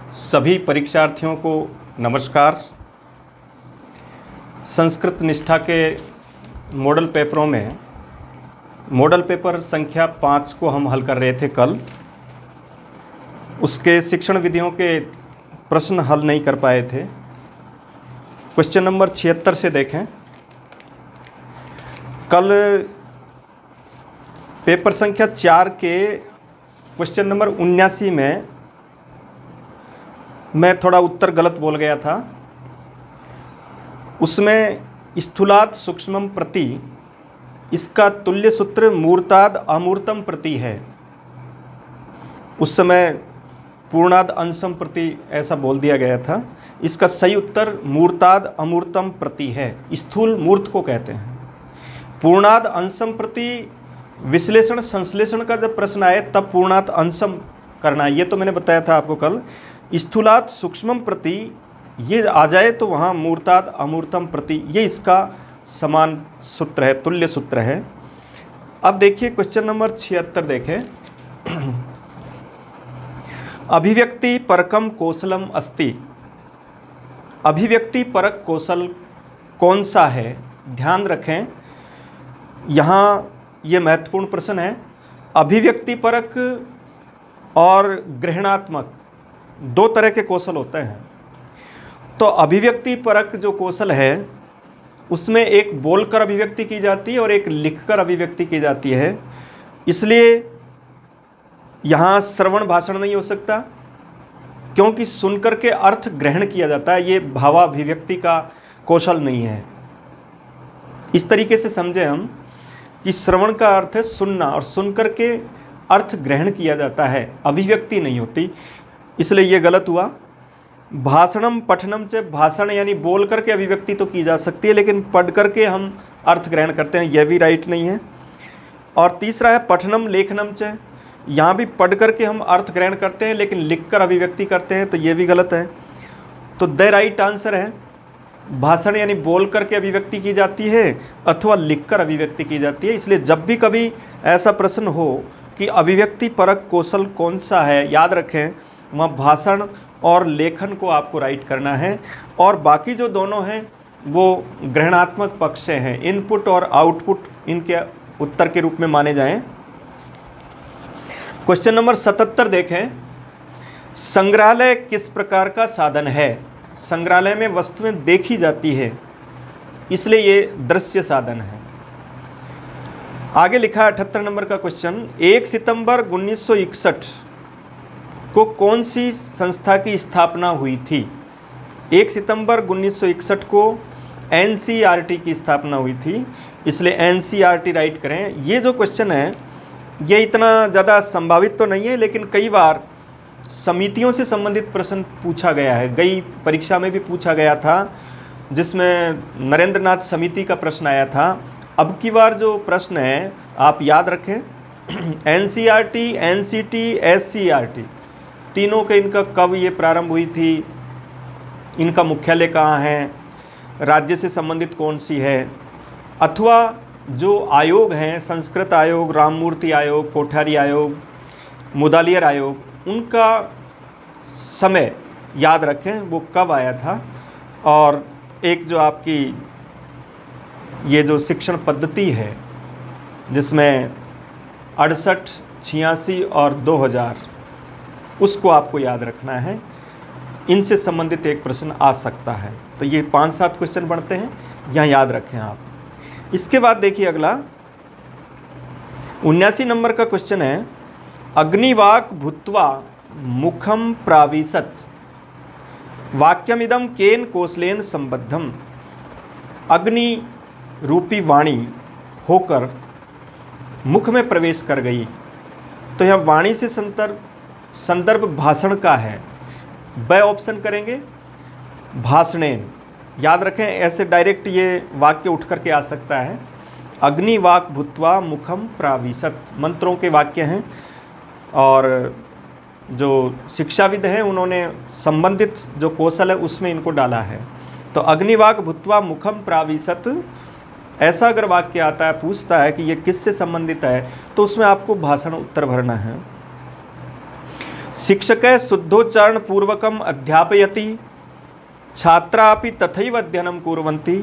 सभी परीक्षार्थियों को नमस्कार। संस्कृत निष्ठा के मॉडल पेपरों में मॉडल पेपर संख्या 5 को हम हल कर रहे थे कल। उसके शिक्षण विधियों के प्रश्न हल नहीं कर पाए थे। क्वेश्चन नंबर 76 से देखें। कल पेपर संख्या 4 के क्वेश्चन नंबर 79 में मैं थोड़ा उत्तर गलत बोल गया था। उसमें स्थूलात् सूक्ष्मम प्रति इसका तुल्य सूत्र मूर्ताद् अमूर्तम प्रति है। उस समय पूर्णाद् अंशम प्रति ऐसा बोल दिया गया था। इसका सही उत्तर मूर्ताद् अमूर्तम प्रति है। स्थूल मूर्त को कहते हैं। पूर्णाद् अंशम प्रति विश्लेषण संश्लेषण का जब प्रश्न आए तब पूर्णाद् अंशम करना है। ये तो मैंने बताया था आपको कल। स्थूलात् सूक्ष्मम प्रति ये आ जाए तो वहाँ मूर्ताद् अमूर्तम प्रति, ये इसका समान सूत्र है, तुल्य सूत्र है। अब देखिए क्वेश्चन नंबर 76 देखें। अभिव्यक्ति परकम कौशलम अस्ति। अभिव्यक्ति परक कौशल कौन सा है? ध्यान रखें, यहाँ ये महत्वपूर्ण प्रश्न है। अभिव्यक्ति परक और ग्रहणात्मक दो तरह के कौशल होते हैं। तो अभिव्यक्ति परक जो कौशल है उसमें एक बोलकर अभिव्यक्ति की जाती है और एक लिखकर अभिव्यक्ति की जाती है। इसलिए यहाँ श्रवण भाषण नहीं हो सकता, क्योंकि सुनकर के अर्थ ग्रहण किया जाता है। ये भावाभिव्यक्ति का कौशल नहीं है। इस तरीके से समझे हम कि श्रवण का अर्थ है सुनना और सुनकर के अर्थ ग्रहण किया जाता है, अभिव्यक्ति नहीं होती। इसलिए ये गलत हुआ। भाषणम पठनम च, भाषण यानी बोल करके अभिव्यक्ति तो की जा सकती है, लेकिन पढ़ करके हम अर्थ ग्रहण करते हैं, यह भी राइट नहीं है। और तीसरा है पठनम लेखनम च, यहाँ भी पढ़ करके हम अर्थ ग्रहण करते हैं लेकिन लिखकर अभिव्यक्ति करते हैं, तो ये भी गलत है। तो द राइट आंसर है भाषण यानी बोल करके अभिव्यक्ति की जाती है अथवा लिखकर अभिव्यक्ति की जाती है। इसलिए जब भी कभी ऐसा प्रश्न हो कि अभिव्यक्ति परक कौशल कौन सा है, याद रखें वहाँ भाषण और लेखन को आपको राइट करना है, और बाकी जो दोनों हैं वो ग्रहणात्मक पक्ष से हैं। इनपुट और आउटपुट इनके उत्तर के रूप में माने जाएं। क्वेश्चन नंबर 77 देखें। संग्रहालय किस प्रकार का साधन है? संग्रहालय में वस्तुएं देखी जाती है, इसलिए ये दृश्य साधन है। आगे लिखा है 78 नंबर का क्वेश्चन। 1 सितंबर 1961 को कौन सी संस्था की स्थापना हुई थी? 1 सितंबर 1961 को एनसीईआरटी की स्थापना हुई थी, इसलिए एनसीईआरटी राइट करें। ये जो क्वेश्चन है ये इतना ज़्यादा संभावित तो नहीं है, लेकिन कई बार समितियों से संबंधित प्रश्न पूछा गया है। गई परीक्षा में भी पूछा गया था, जिसमें नरेंद्र नाथ समिति का प्रश्न आया था। अब की बार जो प्रश्न है आप याद रखें, एनसीईआरटी, एनसीटी, एससीईआरटी तीनों के इनका कब ये प्रारंभ हुई थी, इनका मुख्यालय कहाँ है, राज्य से संबंधित कौन सी है, अथवा जो आयोग हैं संस्कृत आयोग, राममूर्ति आयोग, कोठारी आयोग, मुदालियर आयोग, उनका समय याद रखें वो कब आया था। और एक जो आपकी ये जो शिक्षण पद्धति है जिसमें 68, 86 और 2000, उसको आपको याद रखना है। इनसे संबंधित एक प्रश्न आ सकता है। तो ये 5-7 क्वेश्चन बनते हैं, यहाँ याद रखें आप। इसके बाद देखिए अगला 79 नंबर का क्वेश्चन है। अग्निवाक् भूत्वा मुखम प्राविशत, वाक्यमिदं केन कौशलेन संबद्धम। अग्नि रूपी वाणी होकर मुख में प्रवेश कर गई, तो यह वाणी से संदर्भ भाषण का है। ब ऑप्शन करेंगे भाषणेन। याद रखें, ऐसे डायरेक्ट ये वाक्य उठ करके आ सकता है। अग्निवाक् भूत्वा मुखम प्राविशत मंत्रों के वाक्य हैं, और जो शिक्षाविद हैं उन्होंने संबंधित जो कौशल है उसमें इनको डाला है। तो अग्निवाक् भूत्वा मुखम प्राविशत, ऐसा अगर वाक्य आता है, पूछता है कि ये किससे संबंधित है, तो उसमें आपको भाषण उत्तर भरना है। शिक्षकः शुद्धोच्चारण पूर्वकम अध्यापयति, छात्रापि तथैव अध्ययनं कुर्वन्ति,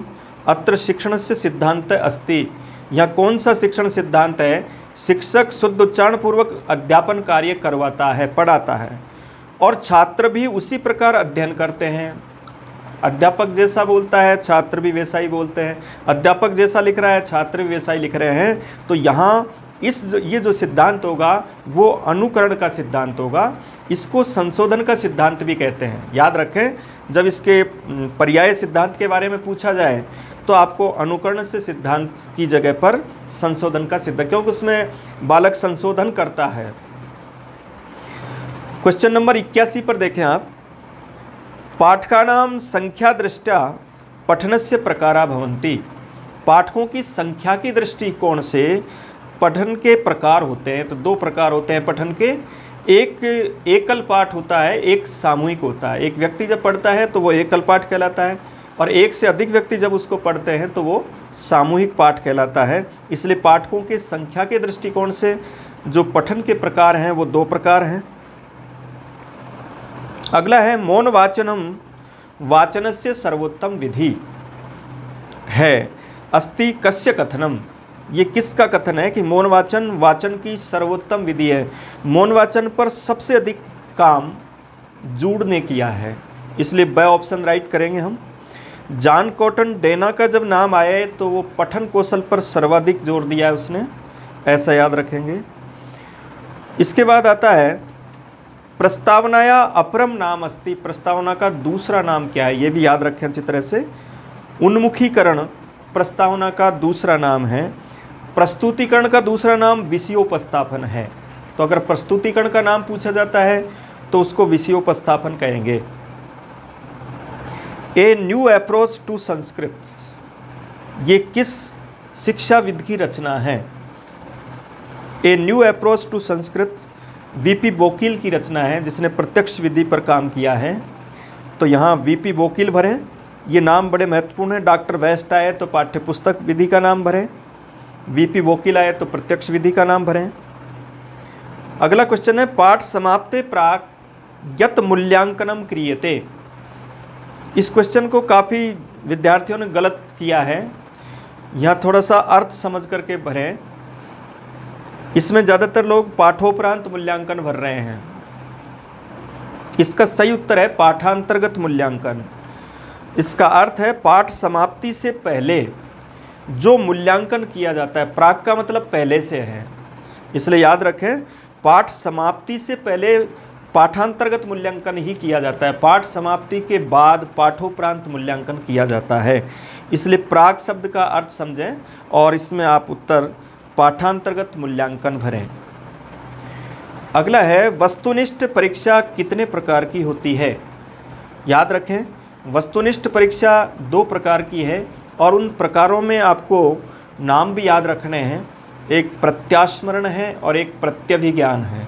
अत्र शिक्षणस्य सिद्धांत अस्ति। यह कौन सा शिक्षण सिद्धांत है? शिक्षक शुद्ध उच्चारण पूर्वक अध्यापन कार्य करवाता है, पढ़ाता है, और छात्र भी उसी प्रकार अध्ययन करते हैं। अध्यापक जैसा बोलता है छात्र भी वैसा ही बोलते हैं, अध्यापक जैसा लिख रहा है छात्र भी वैसा ही लिख रहे हैं। तो यहाँ ये जो सिद्धांत होगा वो अनुकरण का सिद्धांत होगा। इसको संशोधन का सिद्धांत भी कहते हैं। याद रखें, जब इसके पर्याय सिद्धांत के बारे में पूछा जाए तो आपको अनुकरण से सिद्धांत की जगह पर संशोधन का सिद्धांत, क्योंकि उसमें बालक संशोधन करता है। क्वेश्चन नंबर 81 पर देखें आप, पाठकानां संख्या दृष्ट्या पठनस्य प्रकारा भवन्ति। पाठकों की संख्या की दृष्टिकोण से पठन के प्रकार होते हैं। तो दो प्रकार होते हैं पठन के, एक एकल पाठ होता है, एक सामूहिक होता है। एक व्यक्ति जब पढ़ता है तो वो एकल पाठ कहलाता है, और एक से अधिक व्यक्ति जब उसको पढ़ते हैं तो वो सामूहिक पाठ कहलाता है। इसलिए पाठकों की संख्या के दृष्टिकोण से जो पठन के प्रकार हैं वो दो प्रकार हैं। अगला है मौन वाचनम वाचनस्य सर्वोत्तम विधि है अस्ति कस्य कथनम। ये किसका कथन है कि मौन वाचन वाचन की सर्वोत्तम विधि है? मौन वाचन पर सबसे अधिक काम जूड़ ने किया है, इसलिए ब ऑप्शन राइट करेंगे हम। जॉन कॉटन डेना का जब नाम आए तो वो पठन कौशल पर सर्वाधिक जोर दिया है उसने, ऐसा याद रखेंगे। इसके बाद आता है प्रस्तावनाया अपरम नाम अस्ति। प्रस्तावना का दूसरा नाम क्या है, ये भी याद रखें अच्छी तरह से। उन्मुखीकरण प्रस्तावना का दूसरा नाम है। प्रस्तुतिकरण का दूसरा नाम विषयोपस्थापन है। तो अगर प्रस्तुतिकरण का नाम पूछा जाता है तो उसको विषयोपस्थापन कहेंगे। A new approach to Sanskrit, ये किस शिक्षाविद की रचना है? A new approach to Sanskrit VP Bokil की रचना है, जिसने प्रत्यक्ष विधि पर काम किया है। तो यहाँ वीपी वोकिल भरें, ये नाम बड़े महत्वपूर्ण है। डॉक्टर वेस्ट आए तो पाठ्यपुस्तक विधि का नाम भरें, वीपी वोकिल आए तो प्रत्यक्ष विधि का नाम भरें। अगला क्वेश्चन है पाठ समाप्ते प्राक यत मूल्यांकनम क्रियते। इस क्वेश्चन को काफ़ी विद्यार्थियों ने गलत किया है, यहाँ थोड़ा सा अर्थ समझ करके भरें। इसमें ज़्यादातर लोग पाठोपरांत मूल्यांकन भर रहे हैं। इसका सही उत्तर है पाठांतर्गत मूल्यांकन। इसका अर्थ है पाठ समाप्ति से पहले जो मूल्यांकन किया जाता है। प्राक का मतलब पहले से है, इसलिए याद रखें पाठ समाप्ति से पहले पाठांतर्गत मूल्यांकन ही किया जाता है। पाठ समाप्ति के बाद पाठोपरांत मूल्यांकन किया जाता है। इसलिए प्राक शब्द का अर्थ समझें और इसमें आप उत्तर पाठांतर्गत मूल्यांकन भरें। अगला है वस्तुनिष्ठ परीक्षा कितने प्रकार की होती है? याद रखें वस्तुनिष्ठ परीक्षा दो प्रकार की है, और उन प्रकारों में आपको नाम भी याद रखने हैं। एक प्रत्यास्मरण है और एक प्रत्यभिज्ञान है।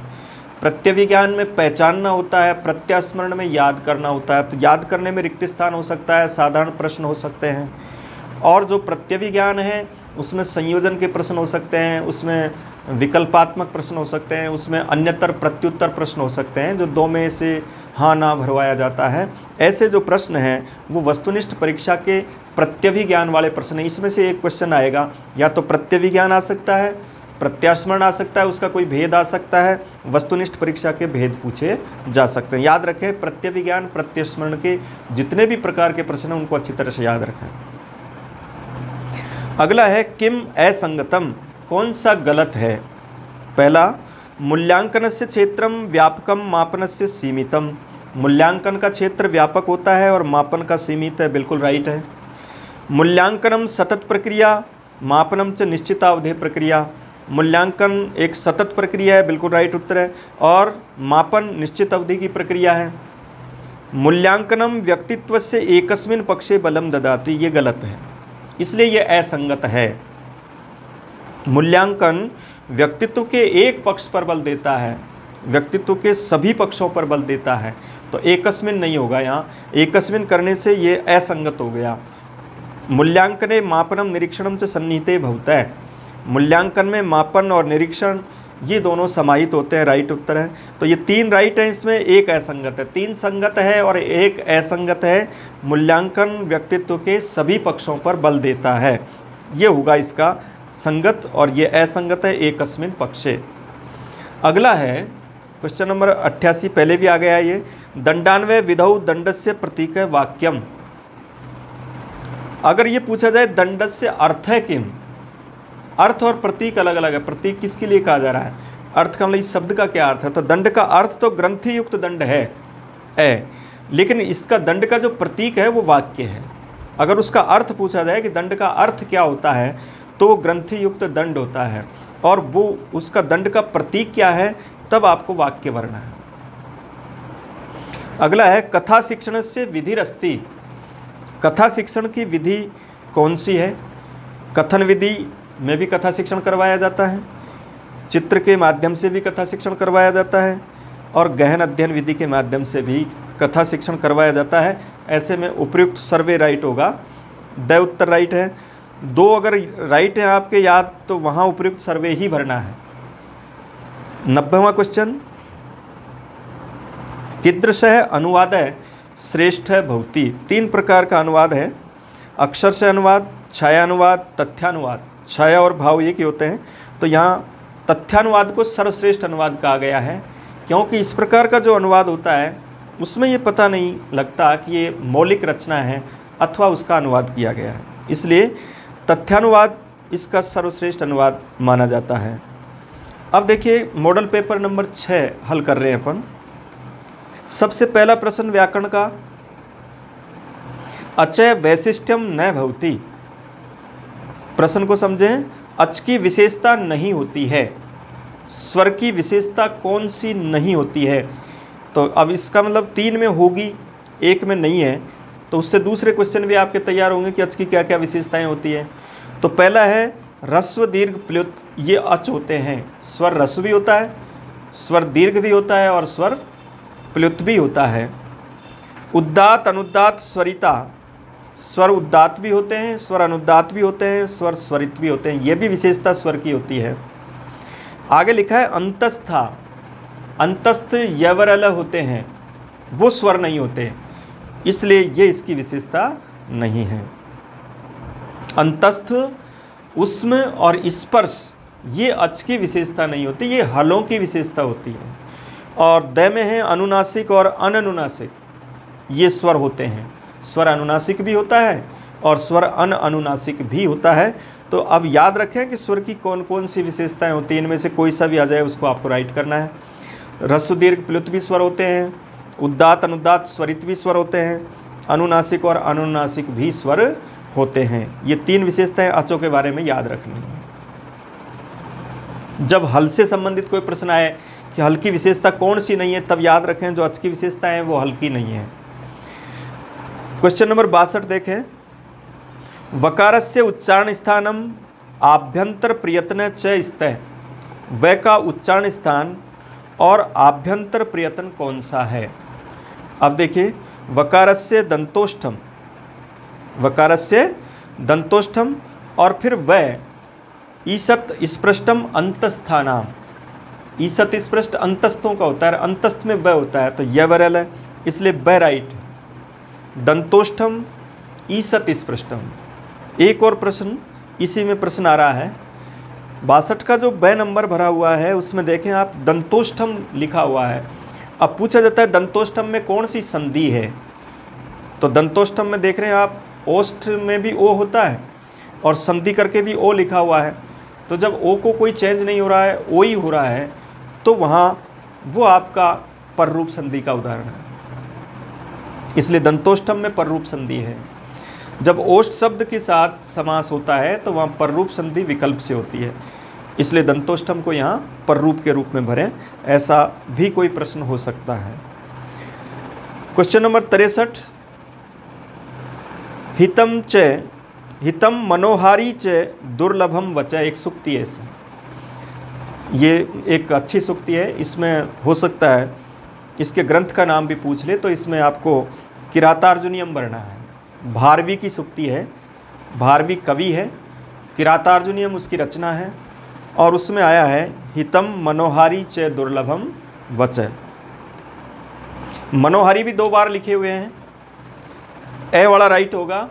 प्रत्यभिज्ञान में पहचानना होता है, प्रत्यास्मरण में याद करना होता है। तो याद करने में रिक्त स्थान हो सकता है, साधारण प्रश्न हो सकते हैं। और जो प्रत्यभिज्ञान है उसमें संयोजन के प्रश्न हो सकते हैं, उसमें विकल्पात्मक प्रश्न हो सकते हैं, उसमें अन्यतर प्रत्युत्तर प्रश्न हो सकते हैं, जो दो में से हाँ ना भरवाया जाता है। ऐसे जो प्रश्न हैं वो वस्तुनिष्ठ परीक्षा के प्रत्यभिज्ञान वाले प्रश्न हैं। इसमें से एक क्वेश्चन आएगा, या तो प्रत्यभिज्ञान आ सकता है, प्रत्यास्मरण आ सकता है, उसका कोई भेद आ सकता है, वस्तुनिष्ठ परीक्षा के भेद पूछे जा सकते हैं। याद रखें प्रत्यभिज्ञान प्रत्यास्मरण के जितने भी प्रकार के प्रश्न हैं उनको अच्छी तरह से याद रखें। अगला है किम असंगतम, कौन सा गलत है? पहला मूल्यांकनस्य क्षेत्रम व्यापकम मापनस्य सीमितम। मूल्यांकन का क्षेत्र व्यापक होता है और मापन का सीमित है, बिल्कुल राइट है। मूल्यांकनम सतत प्रक्रिया मापनम च निश्चितावधि प्रक्रिया। मूल्यांकन एक सतत प्रक्रिया है, बिल्कुल राइट उत्तर है, और मापन निश्चित अवधि की प्रक्रिया है। मूल्यांकनम व्यक्तित्वस्य एकस्मिन् पक्षे बलम ददाति, ये गलत है, इसलिए ये असंगत है। मूल्यांकन व्यक्तित्व के एक पक्ष पर बल देता है, व्यक्तित्व के सभी पक्षों पर बल देता है, तो एकस्मिन नहीं होगा। यहाँ एकस्मिन करने से ये असंगत हो गया। मूल्यांकने मापनम निरीक्षणम च सन्निहिते भवतः। मूल्यांकन में मापन और निरीक्षण ये दोनों समाहित होते हैं, राइट उत्तर है। तो ये 3 राइट हैं, इसमें एक असंगत है। 3 संगत है और एक असंगत है। मूल्यांकन व्यक्तित्व के सभी पक्षों पर बल देता है, ये होगा इसका संगत, और ये असंगत है एकस्मिन् पक्षे। अगला है क्वेश्चन नंबर 88, पहले भी आ गया ये। दंडान्वय विधौ दंडस्य प्रतीक वाक्यम। अगर ये पूछा जाए दंडस्य अर्थ है किम, अर्थ और प्रतीक अलग अलग है। प्रतीक किसके लिए कहा जा रहा है, अर्थ का मतलब इस शब्द का क्या अर्थ है। तो दंड का अर्थ तो ग्रंथि युक्त दंड है, लेकिन इसका दंड का जो प्रतीक है वो वाक्य है। अगर उसका अर्थ पूछा जाए कि दंड का अर्थ क्या होता है, तो ग्रंथि युक्त दंड होता है, और वो उसका दंड का प्रतीक क्या है, तब आपको वाक्य भरना है। अगला है कथा शिक्षण से विधिरस्ति। कथा शिक्षण की विधि कौन सी है। कथन विधि में भी कथा शिक्षण करवाया जाता है, चित्र के माध्यम से भी कथा शिक्षण करवाया जाता है, और गहन अध्ययन विधि के माध्यम से भी कथा शिक्षण करवाया जाता है। ऐसे में उपयुक्त सर्वे राइट होगा, द उत्तर राइट है। 2 अगर राइट है आपके याद, तो वहाँ उपयुक्त सर्वे ही भरना है। 90वां क्वेश्चन, कीदृशः अनुवादः श्रेष्ठः भवति। 3 प्रकार का अनुवाद है, अक्षर से अनुवाद, छाया अनुवाद, तथ्यानुवाद। छाया और भाव एक ही होते हैं, तो यहाँ तथ्यानुवाद को सर्वश्रेष्ठ अनुवाद कहा गया है, क्योंकि इस प्रकार का जो अनुवाद होता है उसमें ये पता नहीं लगता कि ये मौलिक रचना है अथवा उसका अनुवाद किया गया है, इसलिए तथ्यानुवाद इसका सर्वश्रेष्ठ अनुवाद माना जाता है। अब देखिए मॉडल पेपर नंबर 6 हल कर रहे हैं अपन। सबसे पहला प्रश्न व्याकरण का, अचय वैशिष्ट्यम न भवति। प्रश्न को समझें, अच की विशेषता नहीं होती है, स्वर की विशेषता कौन सी नहीं होती है। तो अब इसका मतलब 3 में होगी, 1 में नहीं है, तो उससे दूसरे क्वेश्चन भी आपके तैयार होंगे कि अच की क्या क्या विशेषताएं होती है। तो पहला है ह्रस्व दीर्घ प्लुत, ये अच होते हैं। स्वर ह्रस्व भी होता है, स्वर दीर्घ भी होता है, और स्वर प्लुत भी होता है। उद्दात अनुदात स्वरिता, स्वर उद्दात भी होते हैं, स्वर अनुदात भी होते हैं, स्वर स्वरित भी होते हैं, ये भी विशेषता स्वर की होती है। आगे लिखा है अंतस्था, अंतस्थ यवरल होते हैं, वो स्वर नहीं होते, इसलिए ये इसकी विशेषता नहीं है। अंतस्थ, उष्म और स्पर्श ये अच की विशेषता नहीं होती, ये हलों की विशेषता होती है। और द में है अनुनासिक और अननुनासिक, ये स्वर होते हैं। स्वर अनुनासिक भी होता है और स्वर अनुनासिक भी होता है। तो अब याद रखें कि स्वर की कौन कौन सी विशेषताएं होती हैं, इनमें से कोई सा भी आ जाए उसको आपको राइट करना है। ह्रस्व दीर्घ प्लुत भी स्वर होते हैं, उद्दात अनुदात स्वरित भी स्वर होते हैं, अनुनासिक और अनुनासिक भी स्वर होते हैं। ये 3 विशेषताएं अचों के बारे में याद रखनी है। जब हल से संबंधित कोई प्रश्न आए कि हल की विशेषता कौन सी नहीं है, तब याद रखें जो अच की विशेषता है वो हल की नहीं है। क्वेश्चन नंबर 62 देखें, वकारस्य उच्चारण स्थानम आभ्यंतर प्रयत्न च स्तः। व का उच्चारण स्थान और आभ्यंतर प्रयत्न कौन सा है। अब देखिए, वकारस्य दंतोष्ठम, वकारस्य दंतोष्ठम, और फिर व ईसत स्पृष्टम अंतस्थानाम। ईसत स्पृष्ट अंतस्थों का होता है, अंतस्थ में व होता है, तो यह वरल है, इसलिए ब राइट है। दंतोष्ठम ईसत स्पृष्टम। एक और प्रश्न इसी में प्रश्न आ रहा है, 62 का जो ब नंबर भरा हुआ है उसमें देखें आप, दंतोष्ठम लिखा हुआ है। अब पूछा जाता है दंतोष्ठम में कौन सी संधि है, तो दंतोष्ठम में देख रहे हैं आप, ओष्ठ में भी ओ होता है और संधि करके भी ओ लिखा हुआ है। तो जब ओ को कोई चेंज नहीं हो रहा है, ओ ही हो रहा है, तो वहाँ वो आपका पररूप संधि का उदाहरण है, इसलिए दंतोष्ठम में पररूप संधि है। जब ओष्ठ शब्द के साथ समास होता है तो वहाँ पररूप संधि विकल्प से होती है, इसलिए दंतोष्ठम को यहाँ पररूप के रूप में भरें, ऐसा भी कोई प्रश्न हो सकता है। क्वेश्चन नंबर 63, हितम च हितम मनोहारी च दुर्लभम वच। एक सुक्ति है इसमें, ये एक अच्छी सुक्ति है, इसमें हो सकता है इसके ग्रंथ का नाम भी पूछ ले, तो इसमें आपको किरातार्जुनीयम भरना है। भारवी की सुक्ति है, भारवी कवि है, किरातार्जुनीयम उसकी रचना है, और उसमें आया है हितम मनोहारी च दुर्लभम वच। मनोहारी भी 2 बार लिखे हुए हैं, ए वाला राइट होगा।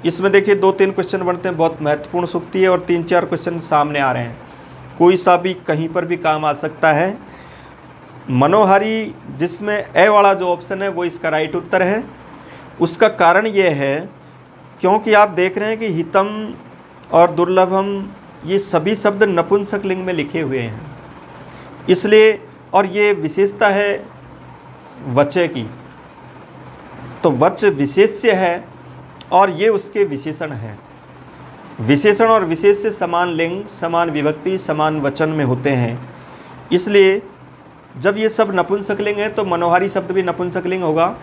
इसमें देखिए 2-3 क्वेश्चन बनते हैं, बहुत महत्वपूर्ण सूक्ति है और 3-4 क्वेश्चन सामने आ रहे हैं, कोई सा भी कहीं पर भी काम आ सकता है। मनोहारी जिसमें ए वाला जो ऑप्शन है वो इसका राइट उत्तर है। उसका कारण ये है क्योंकि आप देख रहे हैं कि हितम और दुर्लभम ये सभी शब्द नपुंसक लिंग में लिखे हुए हैं, इसलिए, और ये विशेषता है वचय की, तो वच विशेष्य है और ये उसके विशेषण हैं। विशेषण और विशेष्य समान लिंग, समान विभक्ति, समान वचन में होते हैं, इसलिए जब ये सब नपुंसक लिंग है तो मनोहारी शब्द भी नपुंसक लिंग होगा।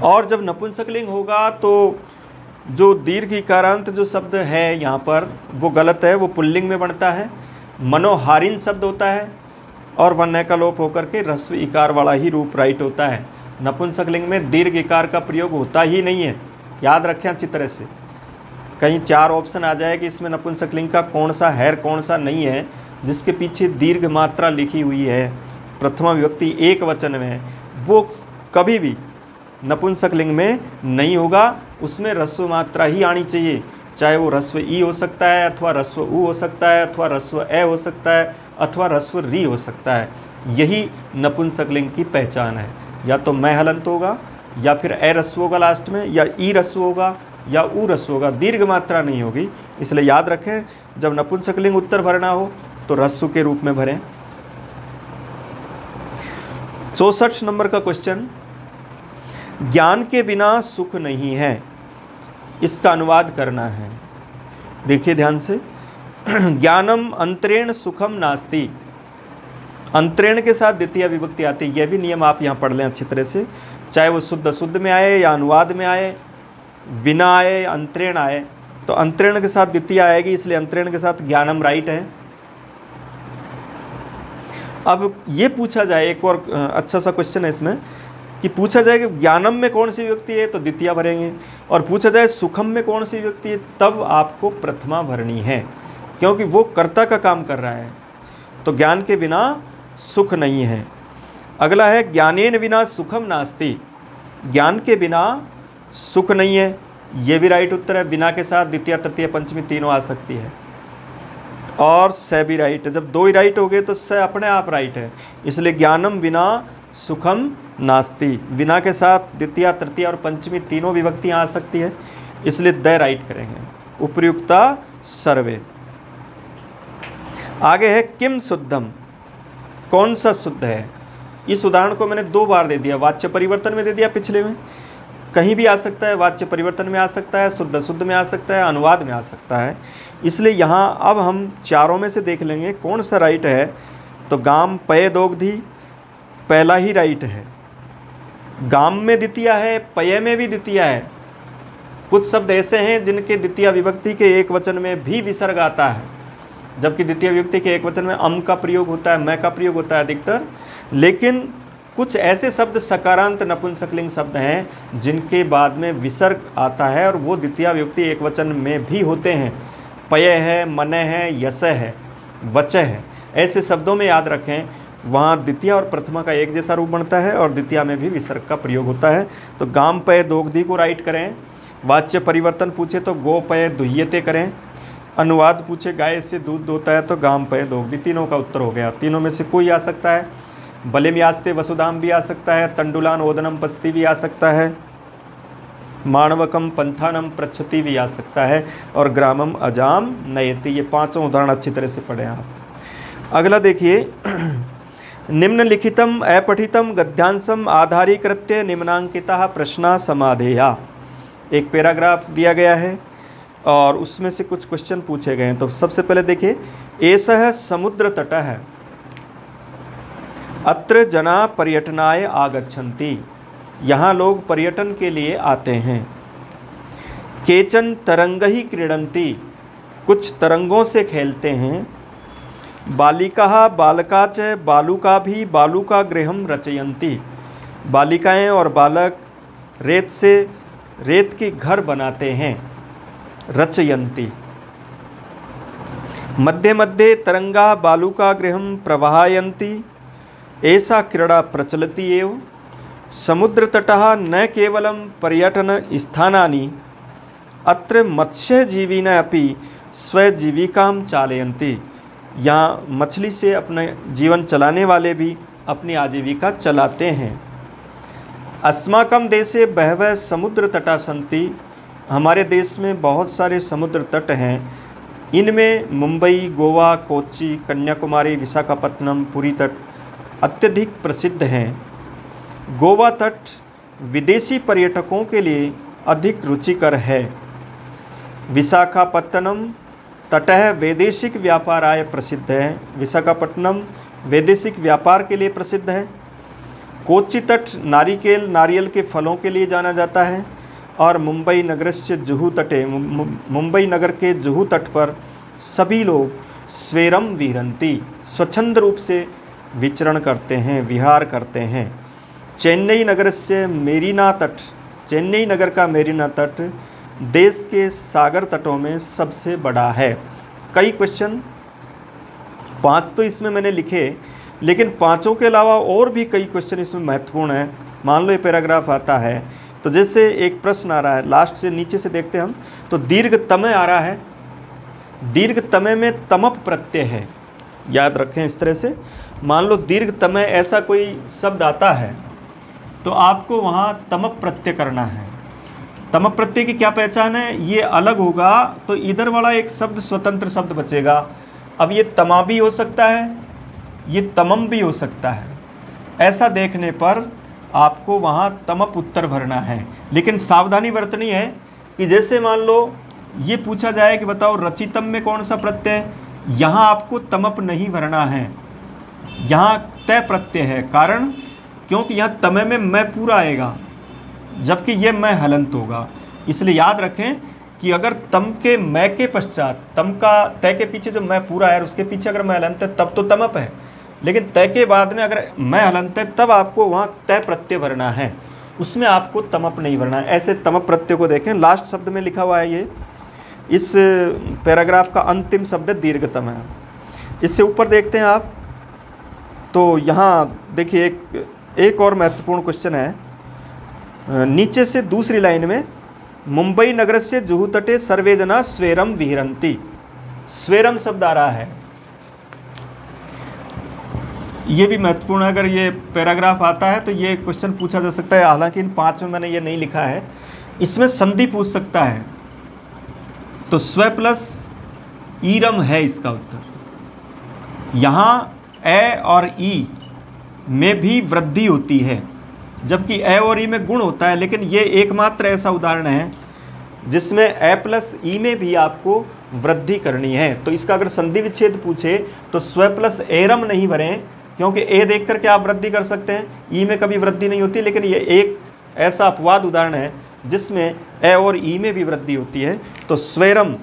और जब नपुंसक लिंग होगा तो जो दीर्घ इकारांत जो शब्द है यहाँ पर वो गलत है, वो पुल्लिंग में बनता है, मनोहारिन शब्द होता है और वन्य का लोप होकर के ह्रस्व इकार वाला ही रूप राइट होता है। नपुंसक लिंग में दीर्घ इकार का प्रयोग होता ही नहीं है, याद रखें अच्छी तरह से। कहीं 4 ऑप्शन आ जाए कि इसमें नपुंसक लिंग का कौन सा है कौन सा नहीं है, जिसके पीछे दीर्घ मात्रा लिखी हुई है, प्रथमा विभक्ति एक वचन में है, वो कभी भी नपुंसक लिंग में नहीं होगा, उसमें ह्रस्व मात्रा ही आनी चाहिए, चाहे वो ह्रस्व ई हो सकता है अथवा ह्रस्व उ हो सकता है अथवा ह्रस्व ए हो सकता है अथवा ह्रस्व री हो सकता है। यही नपुंसक लिंग की पहचान है, या तो मैं हलंत होगा या फिर ए ह्रस्व होगा लास्ट में, या ई ह्रस्व होगा या उ ह्रस्व होगा, दीर्घ मात्रा नहीं होगी। इसलिए याद रखें जब नपुंसक लिंग उत्तर भरना हो तो ह्रस्व के रूप में भरें। 64 नंबर का क्वेश्चन, ज्ञान के बिना सुख नहीं है, इसका अनुवाद करना है। देखिए ध्यान से, ज्ञानम अंतरेण सुखम नास्ति, अंतरेण के साथ द्वितीय विभक्ति आती है, यह भी नियम आप यहाँ पढ़ लें अच्छी तरह से, चाहे वो शुद्ध शुद्ध में आए या अनुवाद में आए, बिना आए अंतरेण आए, तो अंतरेण के साथ द्वितीय आएगी, इसलिए अंतरेण के साथ ज्ञानम राइट है। अब ये पूछा जाए, एक और अच्छा सा क्वेश्चन है इसमें कि पूछा जाए कि ज्ञानम में कौन सी विभक्ति है तो द्वितीय भरेंगे, और पूछा जाए सुखम में कौन सी विभक्ति है तब आपको प्रथमा भरनी है, क्योंकि वो कर्ता का काम कर रहा है। तो ज्ञान के बिना सुख नहीं है। अगला है ज्ञानेन बिना सुखम नास्ति, ज्ञान के बिना सुख नहीं है, ये भी राइट उत्तर है। बिना के साथ द्वितीय तृतीय पंचमी तीनों आ सकती है, और स भी राइट है। जब 2 ही राइट हो गए तो स अपने आप राइट है, इसलिए ज्ञानम बिना सुखम नास्ति, बिना के साथ द्वितीय तृतीय और पंचमी तीनों विभक्तियाँ आ सकती है, इसलिए द राइट करेंगे। उपर्युक्ता सर्वे। आगे है किम शुद्धम, कौन सा शुद्ध है। इस उदाहरण को मैंने 2 बार दे दिया, वाच्य परिवर्तन में दे दिया, पिछले में कहीं भी आ सकता है, वाच्य परिवर्तन में आ सकता है, शुद्ध शुद्ध में आ सकता है, अनुवाद में आ सकता है। इसलिए यहाँ अब हम चारों में से देख लेंगे कौन सा राइट है। तो गाम पय दोग्धी पहला ही राइट है, गाम में द्वितीय है, पय में भी द्वितीय है। कुछ शब्द ऐसे हैं जिनके द्वितीय विभक्ति के एक वचन में भी विसर्ग आता है, जबकि द्वितीय विभक्ति के एक वचन में अम का प्रयोग होता है, मैं का प्रयोग होता है अधिकतर। लेकिन कुछ ऐसे शब्द सकारांत नपुंसकलिंग शब्द हैं जिनके बाद में विसर्ग आता है और वो द्वितीय विभक्ति एक वचन में भी होते हैं। पय है, मन है, यश है, वच है, ऐसे शब्दों में याद रखें वहाँ द्वितीय और प्रथमा का एक जैसा रूप बनता है और द्वितीय में भी विसर्ग का प्रयोग होता है। तो गाम पय दोग्धी को राइट करें। वाच्य परिवर्तन पूछे तो गो पय दुह्यते करें। अनुवाद पूछे गाय से दूध दोता है तो गाम पय दोग्धी, तीनों का उत्तर हो गया। तीनों में से कोई आ सकता है। बलिम यास्ते वसुधाम भी आ सकता है, तंडुलान ओदनम पस्ती भी आ सकता है, माणवकम पंथानम प्रच्छति भी आ सकता है, और ग्रामम अजाम नयति। ये 5 उदाहरण अच्छी तरह से पढ़ें आप। अगला देखिए, निम्नलिखितम अपठितम गद्यांशम आधारीकृत्य निम्नांकिता प्रश्ना समाधेया। एक पैराग्राफ दिया गया है और उसमें से कुछ क्वेश्चन पूछे गए हैं। तो सबसे पहले देखिए, एषः समुद्र तटः अत्र जना पर्यटनाय आगच्छन्ति, यहाँ लोग पर्यटन के लिए आते हैं। केचन तरंगहि क्रीडन्ति, कुछ तरंगों से खेलते हैं। बालिकाः बालका च बालुका भी बालुका गृहम रचयन्ति, बालिकाएं और बालक रेत के घर बनाते हैं। रचयन्ति। मध्ये मध्ये तरंगा बालुका गृहं प्रवाहयन्ति ऐसा क्रीड़ा प्रचलति एव। समुद्रतटः न केवलं पर्यटन स्थानानि अत्र मत्स्यजीविनः अपि स्वजीविकां चालयन्ति। यहाँ मछली से अपने जीवन चलाने वाले भी अपनी आजीविका चलाते हैं। अस्माकं देशे बहवः समुद्र तटा सन्ति। हमारे देश में बहुत सारे समुद्र तट हैं। इनमें मुंबई, गोवा, कोच्चि, कन्याकुमारी, विशाखापत्तनम, पुरी तट अत्यधिक प्रसिद्ध हैं। गोवा तट विदेशी पर्यटकों के लिए अधिक रुचिकर है। विशाखापत्तनम तटः वैदेशिक व्यापाराय प्रसिद्ध है। विशाखापट्टनम वैदेशिक व्यापार के लिए प्रसिद्ध है। कोच्चि तट नारियल के फलों के लिए जाना जाता है। और मुंबई नगरस्य जुहू तटे, मुंबई नगर के जुहू तट पर सभी लोग स्वेरम विहरन्ति, स्वच्छंद रूप से विचरण करते हैं, विहार करते हैं। चेन्नई नगरस्य मेरीना तट, चेन्नई नगर का मेरीना तट देश के सागर तटों में सबसे बड़ा है। कई क्वेश्चन, 5 तो इसमें मैंने लिखे, लेकिन 5 के अलावा और भी कई क्वेश्चन इसमें महत्वपूर्ण हैं। मान लो ये पैराग्राफ आता है तो जैसे एक प्रश्न आ रहा है, लास्ट से नीचे से देखते हैं हम, तो दीर्घ तमय आ रहा है। दीर्घ तमय में तमप प्रत्यय है, याद रखें इस तरह से। मान लो दीर्घ तमय ऐसा कोई शब्द आता है तो आपको वहाँ तमप प्रत्यय करना है। तमप प्रत्यय की क्या पहचान है? ये अलग होगा तो इधर वाला एक शब्द स्वतंत्र शब्द बचेगा। अब ये तमा भी हो सकता है, ये तमम भी हो सकता है। ऐसा देखने पर आपको वहाँ तमप उत्तर भरना है। लेकिन सावधानी बरतनी है कि जैसे मान लो ये पूछा जाए कि बताओ रचितम में कौन सा प्रत्यय, यहाँ आपको तमप नहीं भरना है, यहाँ तय प्रत्यय है। कारण क्योंकि यहाँ तमय में मैं पूरा आएगा, जबकि ये मैं हलंत होगा। इसलिए याद रखें कि अगर तम के मैं के पश्चात, तम का तय के पीछे जो मैं पूरा है और उसके पीछे अगर मैं हलंत है तब तो तमप है, लेकिन तय के बाद में अगर मैं हलंत है तब आपको वहाँ तय प्रत्यय भरना है, उसमें आपको तमप नहीं भरना है। ऐसे तमप प्रत्यय को देखें, लास्ट शब्द में लिखा हुआ है ये, इस पैराग्राफ का अंतिम शब्द है दीर्घतम है। इससे ऊपर देखते हैं आप, तो यहाँ देखिए एक और महत्वपूर्ण क्वेश्चन है। नीचे से दूसरी लाइन में मुंबई नगरस्य जुहू तटे सर्वे जना स्वेरम विहरन्ति, स्वेरम शब्द आ रहा है। ये भी महत्वपूर्ण है। अगर ये पैराग्राफ आता है तो ये क्वेश्चन पूछा जा सकता है, हालांकि इन 5 में मैंने ये नहीं लिखा है। इसमें संधि पूछ सकता है, तो स्व प्लस ईरम है इसका उत्तर। यहाँ ए और ई में भी वृद्धि होती है, जबकि ए और ई में गुण होता है। लेकिन ये एकमात्र ऐसा उदाहरण है जिसमें ए प्लस ई में भी आपको वृद्धि करनी है। तो इसका अगर संधि विच्छेद पूछे तो स्व प्लस एरम नहीं भरें, क्योंकि ए देख करके आप वृद्धि कर सकते हैं, ई में कभी वृद्धि नहीं होती। लेकिन ये एक ऐसा अपवाद उदाहरण है जिसमें ए और ई में भी वृद्धि होती है। तो स्वेरम,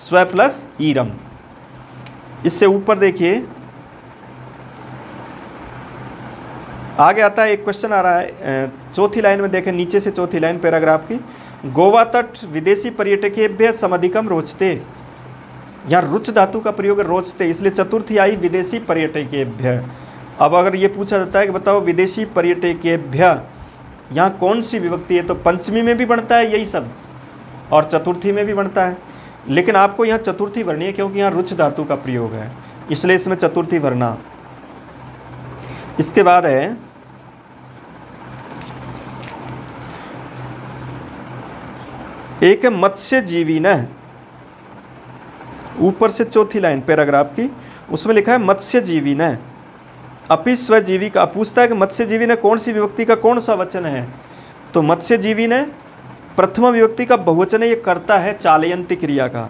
स्व प्लस ईरम। इससे ऊपर देखिए आगे आता है, एक क्वेश्चन आ रहा है चौथी लाइन में, देखें नीचे से चौथी लाइन पैराग्राफ की। गोवा तट विदेशी पर्यटकेभ्य समधिकम रोचते, यहाँ रुच धातु का प्रयोग है रोचते, इसलिए चतुर्थी आई विदेशी पर्यटकेभ्य। अब अगर ये पूछा जाता है कि बताओ विदेशी पर्यटकेभ्य यहाँ कौन सी विभक्ति है, तो पंचमी में भी बनता है यही शब्द और चतुर्थी में भी बनता है। लेकिन आपको यहाँ चतुर्थी भरनी है क्योंकि यहाँ रुच धातु का प्रयोग है, इसलिए इसमें चतुर्थी भरना। इसके बाद है एक मत्स्यजीवी न, ऊपर से चौथी लाइन पैराग्राफ की, उसमें लिखा है मत्स्यजीवी न अपि स्वजीवी का। पूछता है कि मत्स्यजीवी ने कौन सी विभक्ति का कौन सा वचन है, तो मत्स्यजीवी ने प्रथमा विभक्ति का बहुवचन है, ये करता है चालयंती क्रिया का।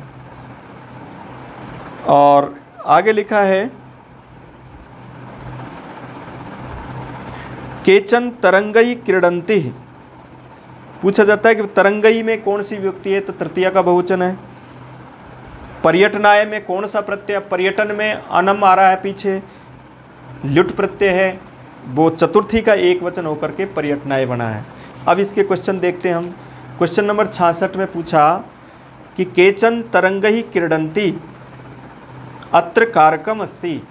और आगे लिखा है केचन तरंगई क्रीडंती, पूछा जाता है कि तरंगई में कौन सी विभक्ति है, तो तृतीया का बहुवचन है। पर्यटनाय में कौन सा प्रत्यय, पर्यटन में अनम आ रहा है पीछे, ल्युट प्रत्यय है, वो चतुर्थी का एक वचन होकर के पर्यटनाय बना है। अब इसके क्वेश्चन देखते हैं हम। क्वेश्चन नंबर 66 में पूछा कि केचन तरंगई क्रीडंती, अत्र कारकम अस्ति,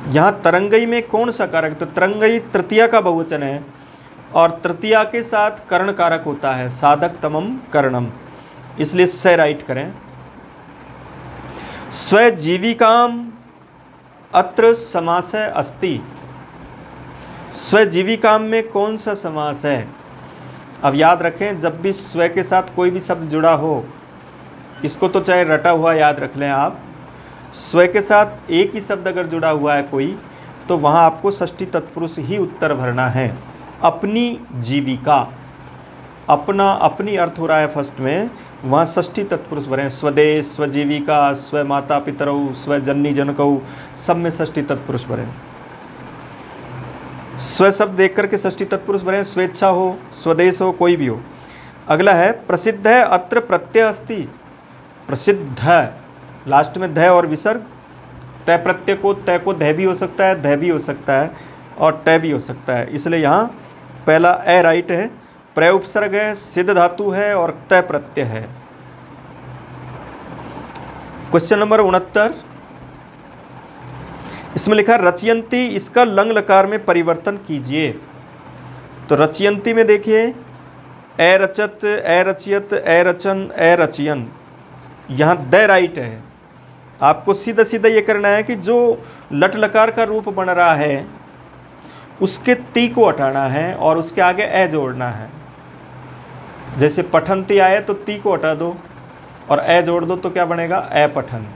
यहाँ तरंगई में कौन सा कारक, तो तरंगई तृतीया का बहुवचन है और तृतीया के साथ कर्ण कारक होता है, साधक तमम कर्णम, इसलिए स राइट करें। स्वजीविकाम अत्र समास अस्ति, स्वजीविकाम में कौन सा समास है। अब याद रखें, जब भी स्व के साथ कोई भी शब्द जुड़ा हो, इसको तो चाहे रटा हुआ याद रख लें आप, स्व के साथ एक ही शब्द अगर जुड़ा हुआ है कोई, तो वहाँ आपको षष्ठी तत्पुरुष ही उत्तर भरना है। अपनी जीविका, अपना अपनी अर्थ हो रहा है फर्स्ट में, वहाँ षष्ठी तत्पुरुष भरें। स्वदेश, स्वजीविका, स्व माता पितरौ, स्वजननी जनकौ, सब में षष्ठी तत्पुरुष भरें। स्व शब्द देख करके षष्ठी तत्पुरुष भरें, स्वेच्छा हो, स्वदेश हो, कोई भी हो। अगला है प्रसिद्ध है अत्र प्रत्यय अस्ति, प्रसिद्ध है लास्ट में ध और विसर्ग, तय प्रत्यय को तय को ध भी हो सकता है, ध भी हो सकता है और तय भी हो सकता है, इसलिए यहाँ पहला ए राइट है। प्रय उपसर्ग है, सिद्ध धातु है और तय प्रत्यय है। क्वेश्चन नंबर 69, इसमें लिखा रचयंती, इसका लंग लकार में परिवर्तन कीजिए। तो रचयंती में देखिए ए रचत, ए रचियत, ए रचन, ए रचयन, यहाँ द राइट है। आपको सीधा सीधा ये करना है कि जो लट लकार का रूप बन रहा है उसके ती को हटाना है और उसके आगे ए जोड़ना है। जैसे पठंती आए तो ती को हटा दो और ए जोड़ दो, तो क्या बनेगा, ए पठन।